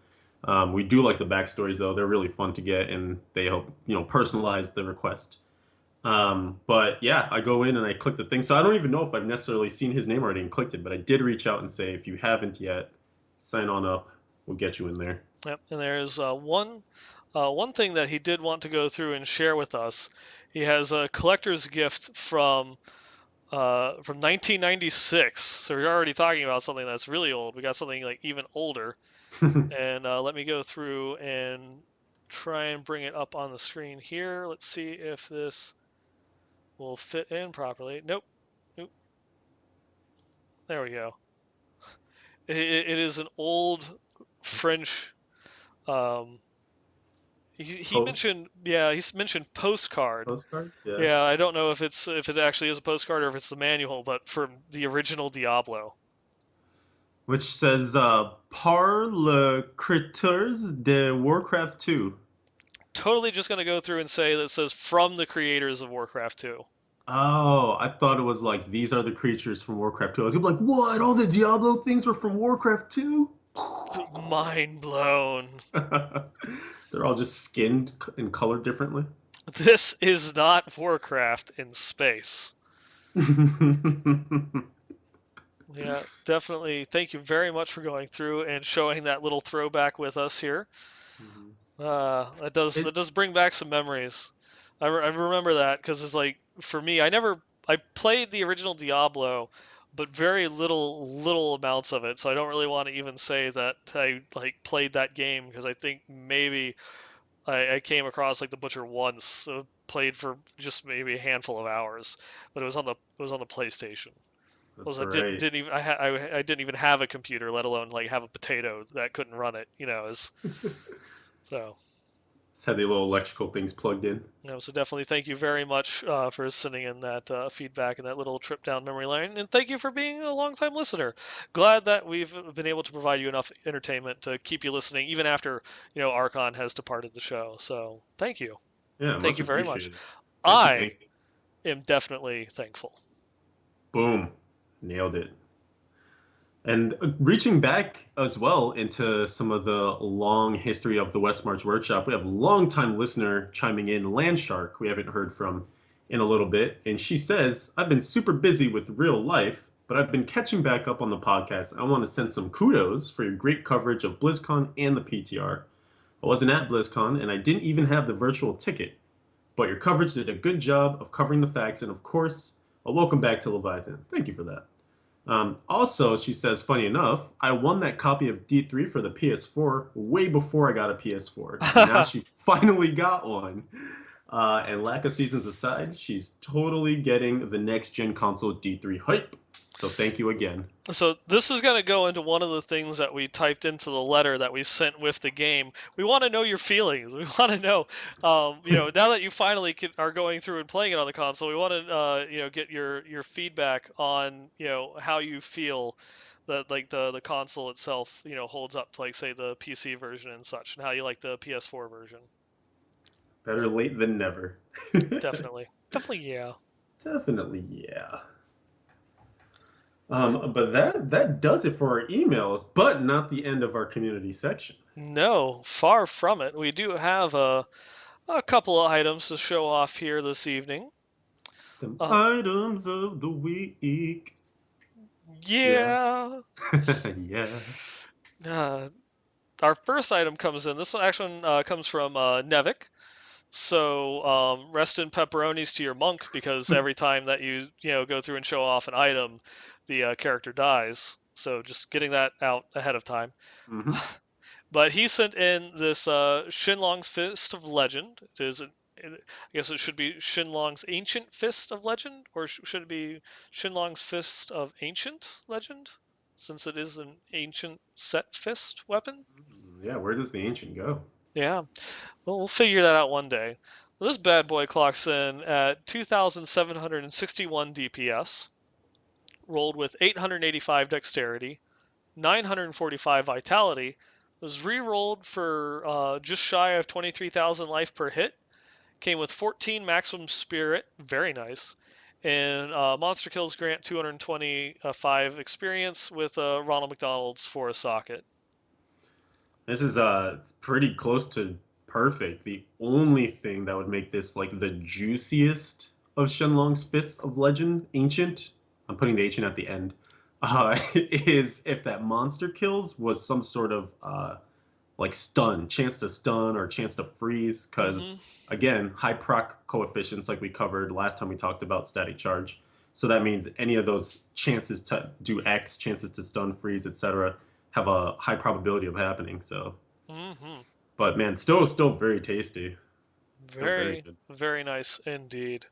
We do like the backstories though; they're really fun to get, and they help personalize the request. But yeah, I go in and I click the thing. So I don't even know if I've necessarily seen his name already and clicked it, but I did reach out and say, if you haven't yet, sign on up. We'll get you in there. Yep. And there's one thing that he did want to go through and share with us. He has a collector's gift from 1996. So we're already talking about something that's really old. We got something like even older. And let me go through and try and bring it up on the screen here. Let's see if this will fit in properly. Nope. Nope. There we go. It is an old French. Um, he Post mentioned, yeah, he's mentioned postcard. postcard, yeah. Yeah, I don't know if it actually is a postcard or if it's the manual, but from the original Diablo. Which says par le criters de Warcraft 2. Totally just gonna go through and say that it says from the creators of Warcraft 2. Oh, I thought it was like these are the creatures from Warcraft 2. I was gonna be like, what? All the Diablo things were from Warcraft 2? Mind blown. They're all just skinned and colored differently. This is not Warcraft in space. Yeah, definitely. Thank you very much for going through and showing that little throwback with us here. Mhm. That It does bring back some memories. I remember that because it's like for me, I played the original Diablo, but very little amounts of it. So I don't really want to even say that I like played that game because I think maybe I came across like the Butcher once, played for just maybe a handful of hours, but it was on the PlayStation. Was That's I didn't right. didn't even I didn't even have a computer, let alone like have a potato that couldn't run it. As so. Just had the little electrical things plugged in. So definitely thank you very much for sending in that feedback and that little trip down memory lane, and thank you for being a longtime listener. Glad that we've been able to provide you enough entertainment to keep you listening even after Archon has departed the show. So Yeah, thank much you very much. appreciated. Thank you, I thank you. am definitely thankful. Boom. Nailed it. And reaching back as well into some of the long history of the Westmarch Workshop, we have a longtime listener chiming in, Landshark, we haven't heard from in a little bit. And she says, I've been super busy with real life, but I've been catching back up on the podcast. I want to send some kudos for your great coverage of BlizzCon and the PTR. I wasn't at BlizzCon, and I didn't even have the virtual ticket, but your coverage did a good job of covering the facts. And of course, a welcome back to Leviathan. Thank you for that. Also, she says, funny enough, I won that copy of D3 for the PS4 way before I got a PS4, and now she finally got one. And lack of seasons aside, she's totally getting the next gen console D3 hype. So thank you again. So this is going to go into one of the things that we typed into the letter that we sent with the game. We want to know your feelings. We want to know, now that you finally are going through and playing it on the console, we want to, get your feedback on, how you feel that like the console itself, holds up to like say the PC version and such, and how you like the PS4 version. Better late than never. Definitely, definitely, yeah. Definitely, yeah. But that does it for our emails, but not the end of our community section. No, far from it. We do have a couple of items to show off here this evening. The Uh, items of the week. Yeah. yeah. Yeah. Uh, our first item comes in. This actually comes from Nevik. So rest in pepperonis to your monk because every time that you go through and show off an item, the character dies. So just getting that out ahead of time. Hmm. But he sent in this Shinlong's Fist of Legend. I guess it should be Shinlong's Ancient Fist of Legend, or should it be Shinlong's Fist of Ancient Legend, since it is an ancient set fist weapon? Yeah, where does the ancient go? Yeah, well, we'll figure that out one day. Well, this bad boy clocks in at 2,761 DPS, rolled with 885 dexterity, 945 vitality, was re-rolled for just shy of 23,000 life per hit, came with 14 maximum spirit, very nice, and monster kills grant 225 experience with Ronald McDonald's for a socket. This is it's pretty close to perfect. The only thing that would make this like the juiciest of Shenlong's Fists of Legend, Ancient, I'm putting the ancient at the end, is if that monster kills was some sort of like stun, chance to stun or chance to freeze, because Hmm. again, high proc coefficients like we covered last time we talked about static charge. So that means any of those chances to do X, chances to stun, freeze, etc., have a high probability of happening. So, Hmm. but man, still very tasty, still very Very, good. very nice indeed.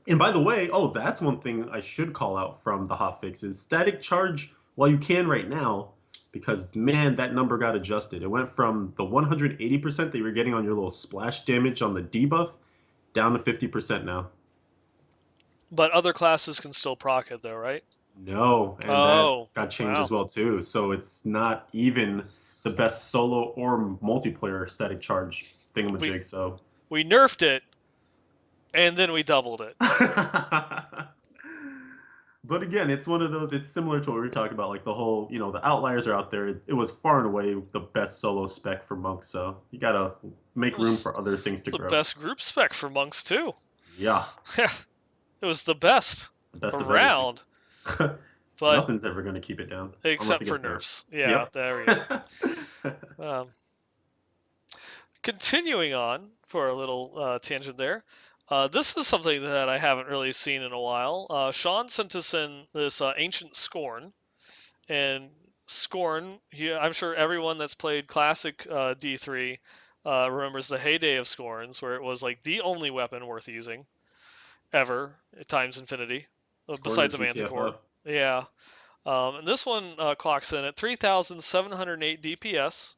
And by the way, oh, that's one thing I should call out from the hotfix is static charge while you can right now, because man, that number got adjusted. It went from the 180% that you were getting on your little splash damage on the debuff down to 50% now. But other classes can still proc it though, right? No, and that Oh, got changed wow. as well too. So it's not even the best solo or multiplayer static charge We thingamajig. So we nerfed it and then we doubled it. But again, it's one of those. It's similar to what we were talking about, like the whole, the outliers are out there. It was far and away the best solo spec for monks, so you gotta It make room was for other things to the grow. best group spec for monks too. Yeah, It was the best the best of everything. around, but Nothing's ever gonna keep it down unless except it for gets nerfed. nerfs. Yeah, Yep. there we go. Um, Continuing on for a little tangent there. This is something that I haven't really seen in a while. Sean sent us in this Ancient Scorn, and Scorn, I'm sure everyone that's played classic D3 remembers the heyday of Scorns, where it was like the only weapon worth using ever at times infinity, Scorn the besides a Manticore. GTFO. Yeah. And this one clocks in at 3,708 DPS.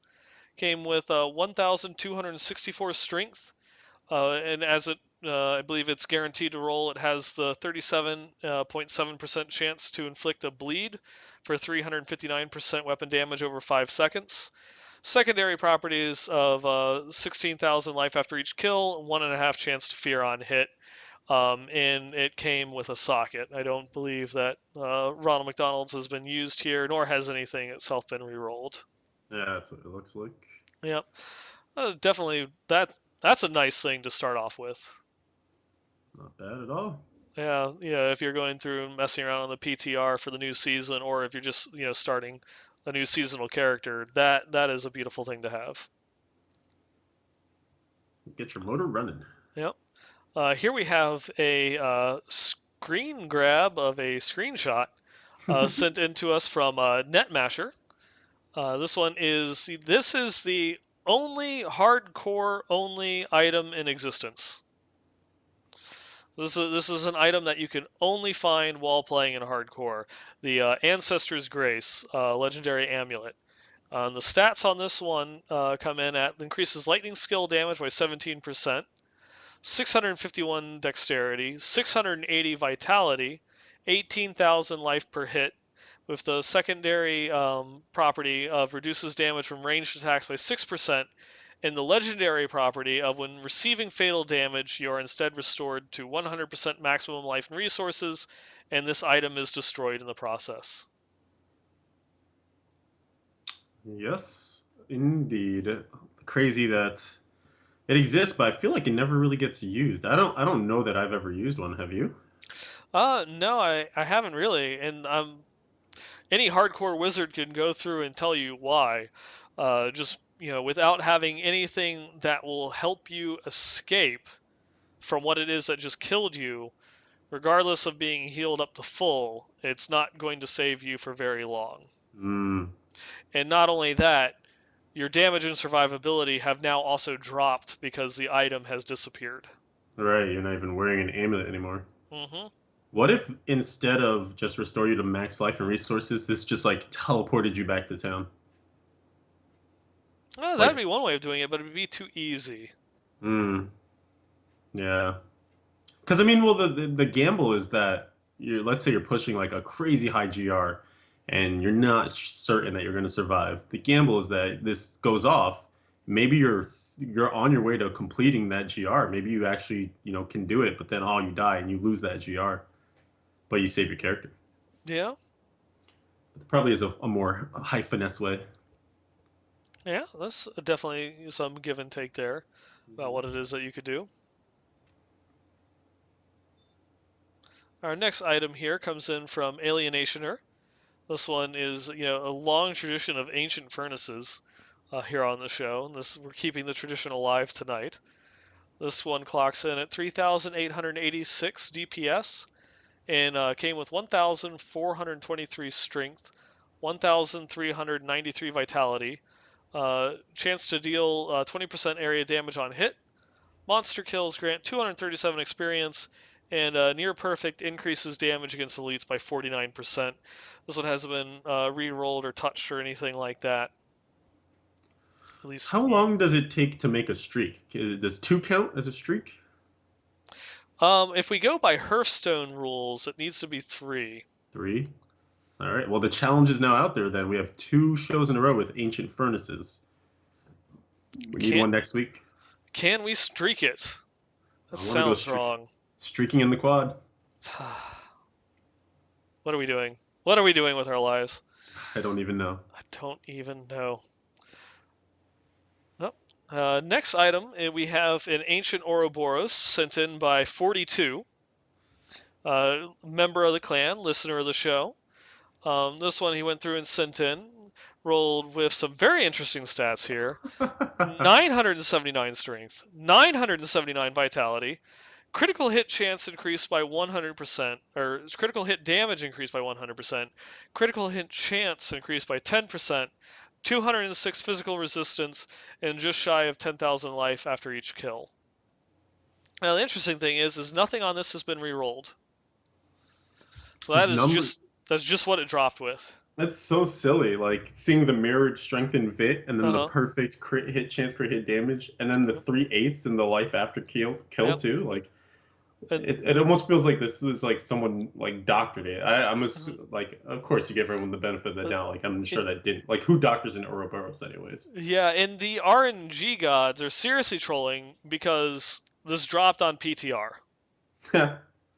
Came with 1,264 strength, and as it, I believe it's guaranteed to roll. It has the 37.7% chance to inflict a bleed for 359% weapon damage over 5 seconds. Secondary properties of 16,000 life after each kill, 1.5 chance to fear on hit. And it came with a socket. I don't believe that Ronald McDonald's has been used here, nor has anything itself been rerolled. Yeah, that's what it looks like. Yep, definitely that's a nice thing to start off with. Not bad at all. Yeah, yeah. If you're going through and messing around on the PTR for the new season, or if you're just starting a new seasonal character, that is a beautiful thing to have. Get your motor running. Yep. Here we have a screen grab of a screenshot sent in to us from Netmasher. This is the only hardcore only item in existence. This is an item that you can only find while playing in hardcore. The Ancestor's Grace legendary amulet. The stats on this one come in at increases lightning skill damage by 17%, 651 dexterity, 680 vitality, 18,000 life per hit, with the secondary property of reduces damage from ranged attacks by 6%, and the legendary property of when receiving fatal damage, you are instead restored to 100% maximum life and resources, and this item is destroyed in the process. Yes, indeed. Crazy that it exists, but I feel like it never really gets used. I don't know that I've ever used one. Have you? No, I haven't really, and any hardcore wizard can go through and tell you why. Just without having anything that will help you escape from what it is that just killed you, regardless of being healed up to full, it's not going to save you for very long. Hmm. And not only that, your damage and survivability have now also dropped because the item has disappeared. Right, you're not even wearing an amulet anymore. Mm-hmm. What if instead of just restore you to max life and resources, this just like teleported you back to town? Well, that'd Like, be one way of doing it, but it'd be too easy. hmm, yeah. Because I mean, well, the gamble is that let's say you're pushing like a crazy high GR, and you're not certain that you're going to survive. The gamble is that this goes off. Maybe you're on your way to completing that GR. Maybe you actually can do it, but then you die and you lose that GR, but you save your character. Yeah, But probably is a more high finesse way. yeah, that's definitely some give and take there about what it is that you could do. Our next item here comes in from Alienationer. This one is, a long tradition of ancient furnaces here on the show. We're keeping the tradition alive tonight. This one clocks in at 3,886 DPS and came with 1,423 strength, 1,393 vitality, chance to deal 20% area damage on hit. Monster kills grant 237 experience, and near perfect increases damage against elites by 49%. This one hasn't been re-rolled or touched or anything like that. At least, How long does it take to make a streak? Does two count as a streak? if we go by Hearthstone rules, it needs to be 3. Three. All right. Well, the challenge is now out there. Then we have two shows in a row with ancient furnaces. We need Can one next week. can we streak it? That I want to go sounds wrong. streaking in the quad. What are we doing? What are we doing with our lives? I don't even know. I don't even know. Nope. Next item, we have an ancient Ouroboros sent in by 42, member of the clan, listener of the show. This one he went through and sent in, rolled with some very interesting stats here: 979 strength, 979 vitality, critical hit chance increased by 100%, or critical hit damage increased by 100%, critical hit chance increased by 10%, 206 physical resistance, and just shy of 10,000 life after each kill. Now the interesting thing is nothing on this has been re-rolled. So These that is numbers, just That's just what it dropped with. That's so silly. Like seeing the mirrored strength and vit, and then the Uh-huh. perfect crit hit chance, crit hit damage, and then the Yep. 3/8 in the life after kill Yep. too. Like And it almost feels like this is like someone like doctored it. uh, Like of course you give everyone the benefit of the uh, doubt. Like I'm sure and that didn't like who doctors in Ouroboros anyways. yeah, and the RNG gods are seriously trolling because this dropped on PTR.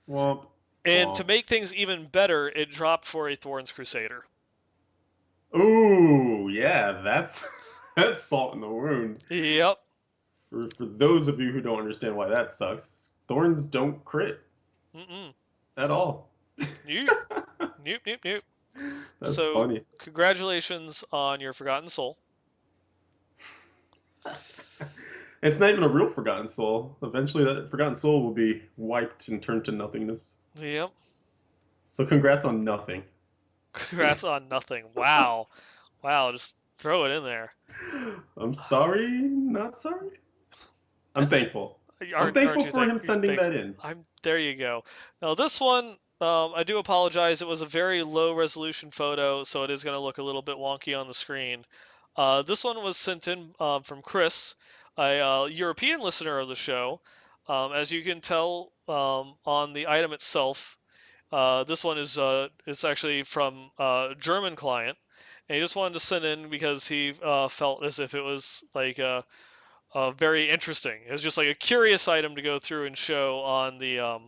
Womp And to womp. make things even better, it dropped for a Thorns Crusader. Ooh, yeah, that's that's salt in the wound. Yep. For those of you who don't understand why that sucks, thorns don't crit Mm-mm. at all. Nope. Nope. Nope. Nope. That's So funny. congratulations on your Forgotten Soul. It's not even a real Forgotten Soul. Eventually, that Forgotten Soul will be wiped and turned to nothingness. Yep. So, congrats on nothing. Congrats on nothing. Wow. Wow. Just throw it in there. I'm sorry, not sorry. I'm thankful. I'm Aren't thankful you for him sending that thankful? in. I'm there. You go. Now this one, I do apologize. It was a very low resolution photo, so it is going to look a little bit wonky on the screen. This one was sent in from Chris, a European listener of the show. As you can tell on the item itself, this one is it's actually from a German client, and he just wanted to send in because he felt as if it was like very interesting. It was just like a curious item to go through and show on the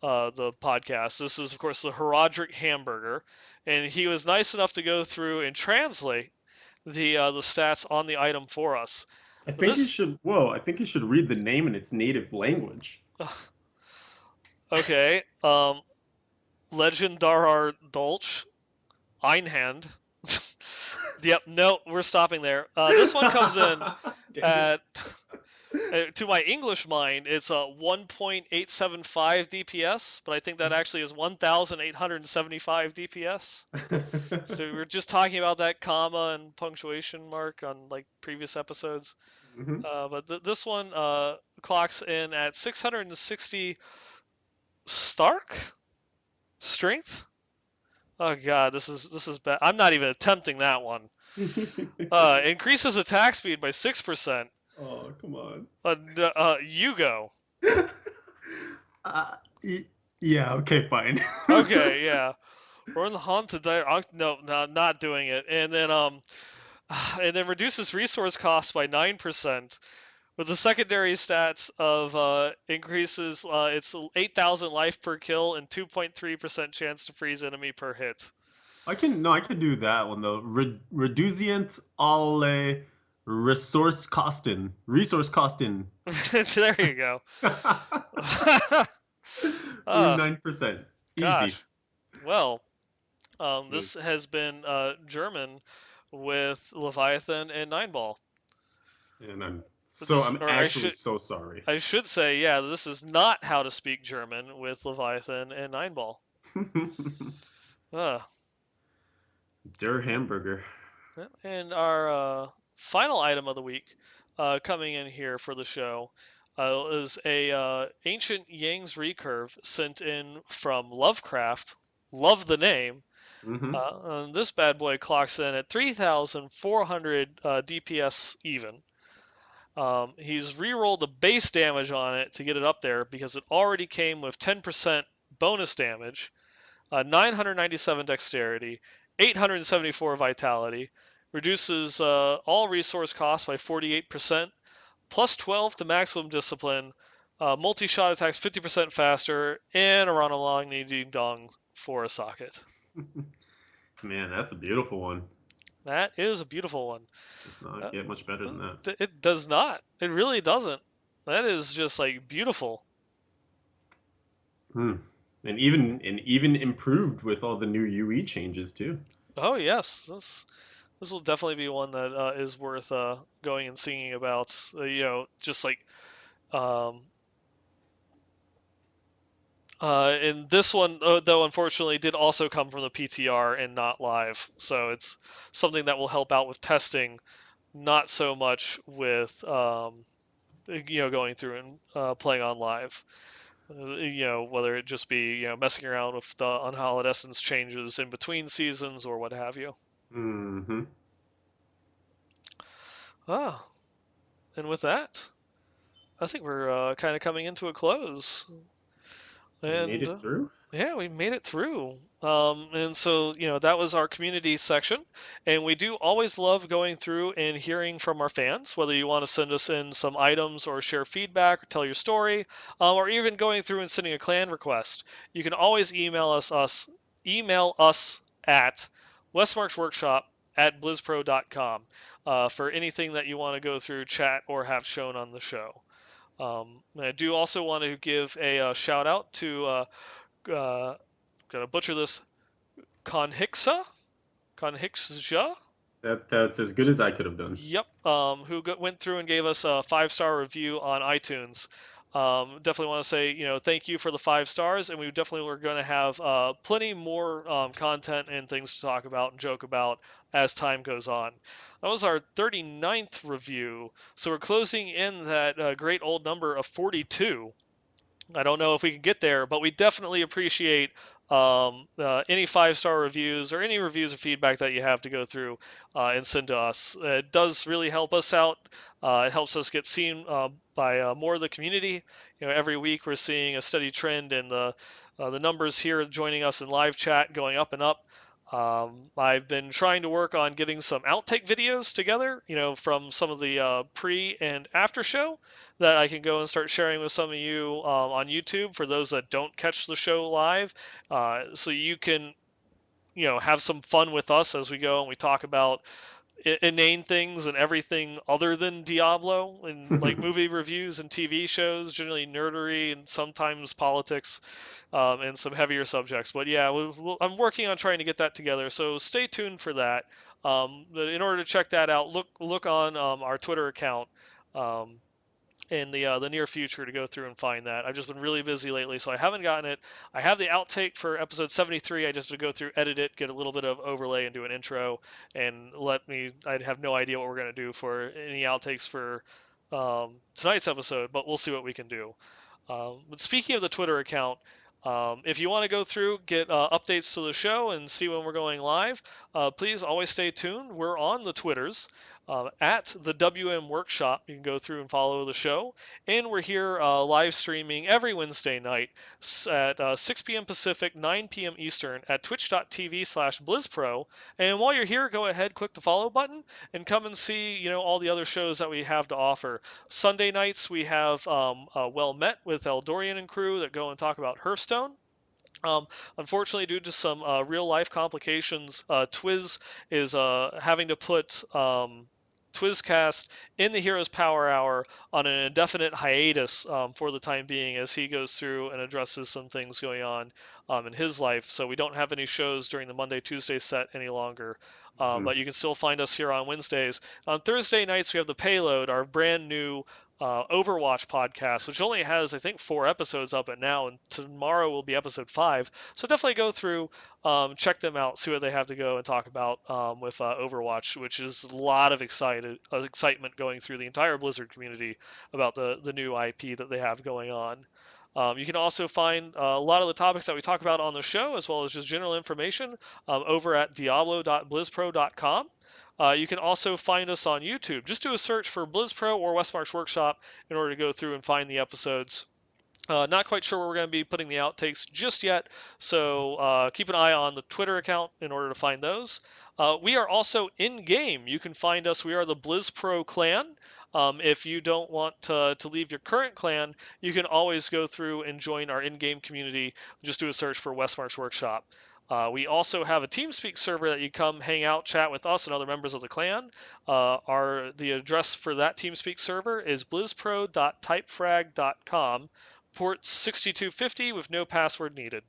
podcast. This is of course the Herodric hamburger, and he was nice enough to go through and translate the stats on the item for us. I think you This should. Whoa! I think you should read the name in its native language. okay, Legendarar Dolch Einhand. Yep, no, we're stopping there. This one comes in Damn it! at to my English mind, it's a 1.875 DPS, but I think that actually is 1,875 DPS. So we were just talking about that comma and punctuation mark on like previous episodes. hmm But this one clocks in at 660 Stark strength. Oh god, this is bad. I'm not even attempting that one. Increases attack speed by 6%. Oh, come on. You go. Uh, y- yeah, okay, fine. Okay, yeah. We're in the haunted dire. No, no, not doing it. And then reduces resource costs by 9%. With the secondary stats of increases its 8,000 life per kill and 2.3% chance to freeze enemy per hit. I can do that one though. Reducient alle resource costin. There you go. Ooh, uh, 9%. gosh. Easy. Well, Good. this has been German with Leviathan and Nine Ball. And I'm Or actually so sorry. I should say, yeah, this is not how to speak German with Leviathan and Nine Ball. Uh, Der Hamburger. and our final item of the week, coming in here for the show, is a ancient Yang's recurve sent in from Lovecraft. Love the name. hmm And this bad boy clocks in at 3,400 DPS even. He's rerolled the base damage on it to get it up there because it already came with 10% bonus damage, 997 dexterity, 874 vitality, reduces all resource costs by 48%, plus 12 to maximum discipline, multi-shot attacks 50% faster, and a run along needing dong for a socket. Man, that's a beautiful one. That is a beautiful one. Does not Uh, get much better than that. it does not. It really doesn't. That is just like beautiful. Hmm. And even improved with all the new UE changes too. Oh yes, this will definitely be one that is worth going and singing about. Just like um, and this one, though, unfortunately, did also come from the PTR and not live, so it's something that will help out with testing, not so much with going through and playing on live. Whether it just be messing around with the unhallowed essence changes in between seasons or what have you. Hmm. Ah, and with that, I think we're kind of coming into a close. We made And it through. yeah, we made it through. And so, that was our community section. And we do always love going through and hearing from our fans, whether you want to send us in some items or share feedback or tell your story, or even going through and sending a clan request. You can always email us at westmarchworkshop@blizzpro.com for anything that you want to go through, chat, or have shown on the show. I do also want to give a shout out to gonna butcher this, Conhixa, Conhixja. That's as good as I could have done. Yep. Who went through and gave us a 5-star review on iTunes. Definitely want to say, thank you for the 5 stars, and we definitely are going to have plenty more content and things to talk about and joke about as time goes on. That was our 39th review, so we're closing in that great old number of 42. I don't know if we can get there, but we definitely appreciate any 5-star reviews or any reviews or feedback that you have to go through and send to us. It does really help us out. It helps us get seen by more of the community. Every week we're seeing a steady trend in the numbers here joining us in live chat going up and up. I've been trying to work on getting some outtake videos together, from some of the pre and after show that I can go and start sharing with some of you on YouTube for those that don't catch the show live, so you can have some fun with us as we go and we talk about inane things and everything other than Diablo, and like movie reviews and TV shows, generally nerdery and sometimes politics, and some heavier subjects. But yeah, I'm working on trying to get that together, so stay tuned for that. In order to check that out, look on our Twitter account. Um, in the near future to go through and find that. I've just been really busy lately, so I haven't gotten it. I have the outtake for episode 73. I just have to go through, edit it, get a little bit of overlay, and do an intro. And I'd have no idea what we're going to do for any outtakes for tonight's episode, but we'll see what we can do. But speaking of the Twitter account, if you want to go through, get updates to the show and see when we're going live, please always stay tuned. We're on the Twitters at the WM Workshop. You can go through and follow the show. And we're here live streaming every Wednesday night at 6 p.m. Pacific, 9 p.m. Eastern at twitch.tv/BlizzPro. And while you're here, go ahead, click the follow button, and come and see all the other shows that we have to offer. Sunday nights we have Well Met with Eldorian and crew that go and talk about Hearthstone. Um, Unfortunately, due to some real life complications, Twiz is having to put Twizcast in the Heroes Power Hour on an indefinite hiatus for the time being as he goes through and addresses some things going on in his life. So we don't have any shows during the Monday Tuesday set any longer. Mhm. But you can still find us here on Wednesdays. On Thursday nights, we have the Payload, our brand new Overwatch podcast, which only has, I think, 4 episodes up at now, and tomorrow will be episode 5. So definitely go through, check them out, see what they have to go and talk about with Overwatch, which is a lot of excitement going through the entire Blizzard community about the new IP that they have going on. You can also find a lot of the topics that we talk about on the show, as well as just general information, over at diablo.blizzpro.com. You can also find us on YouTube. Just do a search for BlizzPro or Westmarch Workshop in order to go through and find the episodes. Not quite sure where we're going to be putting the outtakes just yet, so keep an eye on the Twitter account in order to find those. We are also in game. You can find us. We are the BlizzPro clan. If you don't want to leave your current clan, you can always go through and join our in-game community. Just do a search for Westmarch Workshop. We also have a TeamSpeak server that you come hang out, chat with us and other members of the clan. The address for that TeamSpeak server is blizzpro.typefrag.com, port 6250 with no password needed.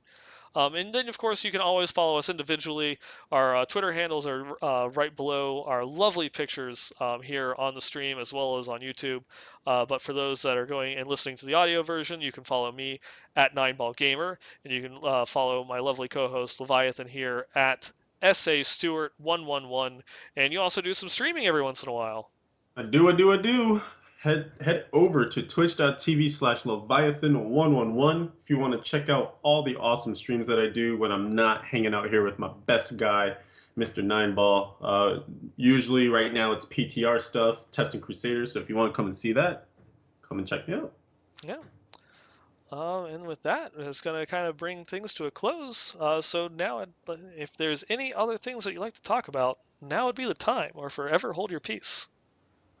And then, of course, you can always follow us individually. Our Twitter handles are right below our lovely pictures here on the stream as well as on YouTube. But for those that are going and listening to the audio version, you can follow me at 9ballgamer, and you can follow my lovely co-host Leviathan here at SA Stewart 111. And you also do some streaming every once in a while. I do. head over to twitch.tv/Leviathan111 if you want to check out all the awesome streams that I do when I'm not hanging out here with my best guy, Mr. Nineball. Usually right now it's PTR stuff, Testing Crusaders. So if you want to come and see that, come and check me out. Yeah. And with that, it's going to kind of bring things to a close. So now, if there's any other things that you'd like to talk about, now would be the time, or forever hold your peace.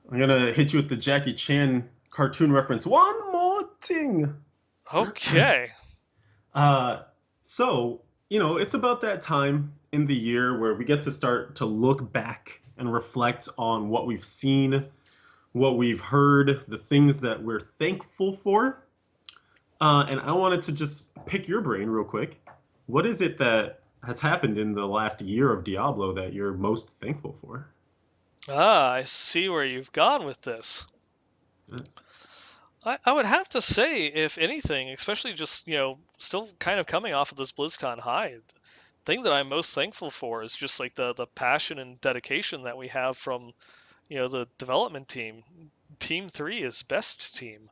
I'm gonna hit you with the Jackie Chan cartoon reference. One more thing. Okay. Uh, so, it's about that time in the year where we get to start to look back and reflect on what we've seen, what we've heard, the things that we're thankful for. And I wanted to just pick your brain real quick. What is it that has happened in the last year of Diablo that you're most thankful for? I see where you've gone with this. That's... I would have to say, if anything, especially just, still kind of coming off of this BlizzCon high, the thing that I'm most thankful for is just like the passion and dedication that we have from, the development team. Team 3 is best team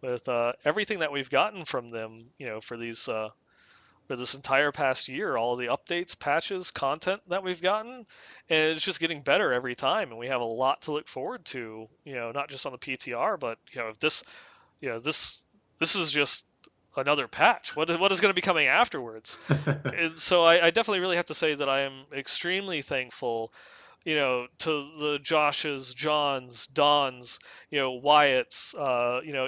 with everything that we've gotten from them, for this entire past year, all the updates, patches, content that we've gotten, and it's just getting better every time, and we have a lot to look forward to, not just on the PTR, but if this is just another patch. What is going to be coming afterwards? And so I definitely really have to say that I am extremely thankful, to the Joshes, Johns, Dons, Wyatts,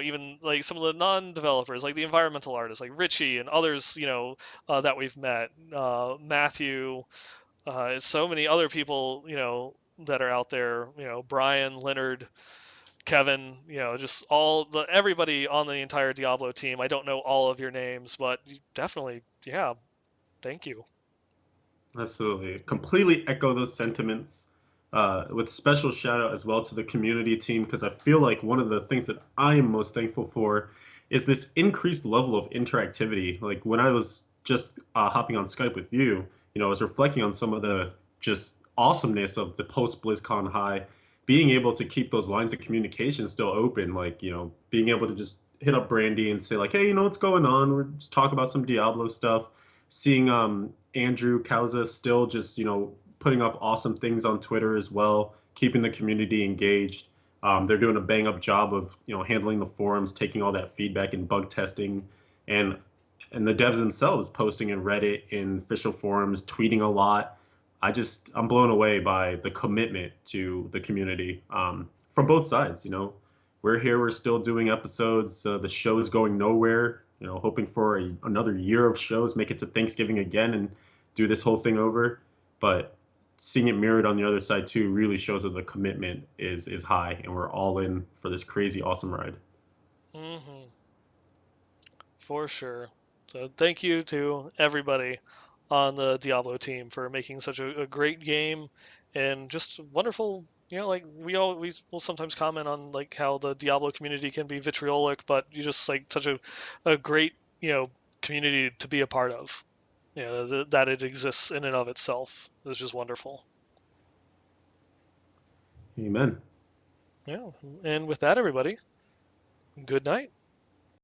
even like some of the non-developers, like the environmental artists, like Richie and others, that we've met, Matthew, so many other people, that are out there, Brian, Leonard, Kevin, just everybody on the entire Diablo team. I don't know all of your names, but definitely, yeah, thank you. Absolutely. Completely echo those sentiments. With special shout out as well to the community team, because I feel like one of the things that I am most thankful for is this increased level of interactivity. Like when I was just hopping on Skype with you, I was reflecting on some of the just awesomeness of the post BlizzCon high, being able to keep those lines of communication still open, like, being able to just hit up Brandy and say like, hey, what's going on? We're just talk about some Diablo stuff. Seeing Andrew Kauza still just, putting up awesome things on Twitter as well, keeping the community engaged. They're doing a bang up job of, handling the forums, taking all that feedback and bug testing, and and the devs themselves posting in Reddit, in official forums, tweeting a lot. I'm blown away by the commitment to the community from both sides. We're here, we're still doing episodes. The show is going nowhere. Hoping for another year of shows, make it to Thanksgiving again, and do this whole thing over. But seeing it mirrored on the other side too really shows that the commitment is high, and we're all in for this crazy awesome ride. Hmm. For sure. So thank you to everybody on the Diablo team for making such a great game and just wonderful. Like we will sometimes comment on like how the Diablo community can be vitriolic, but you just like such a great community to be a part of. That it exists in and of itself is just wonderful. Amen. Yeah. And with that, everybody, good night.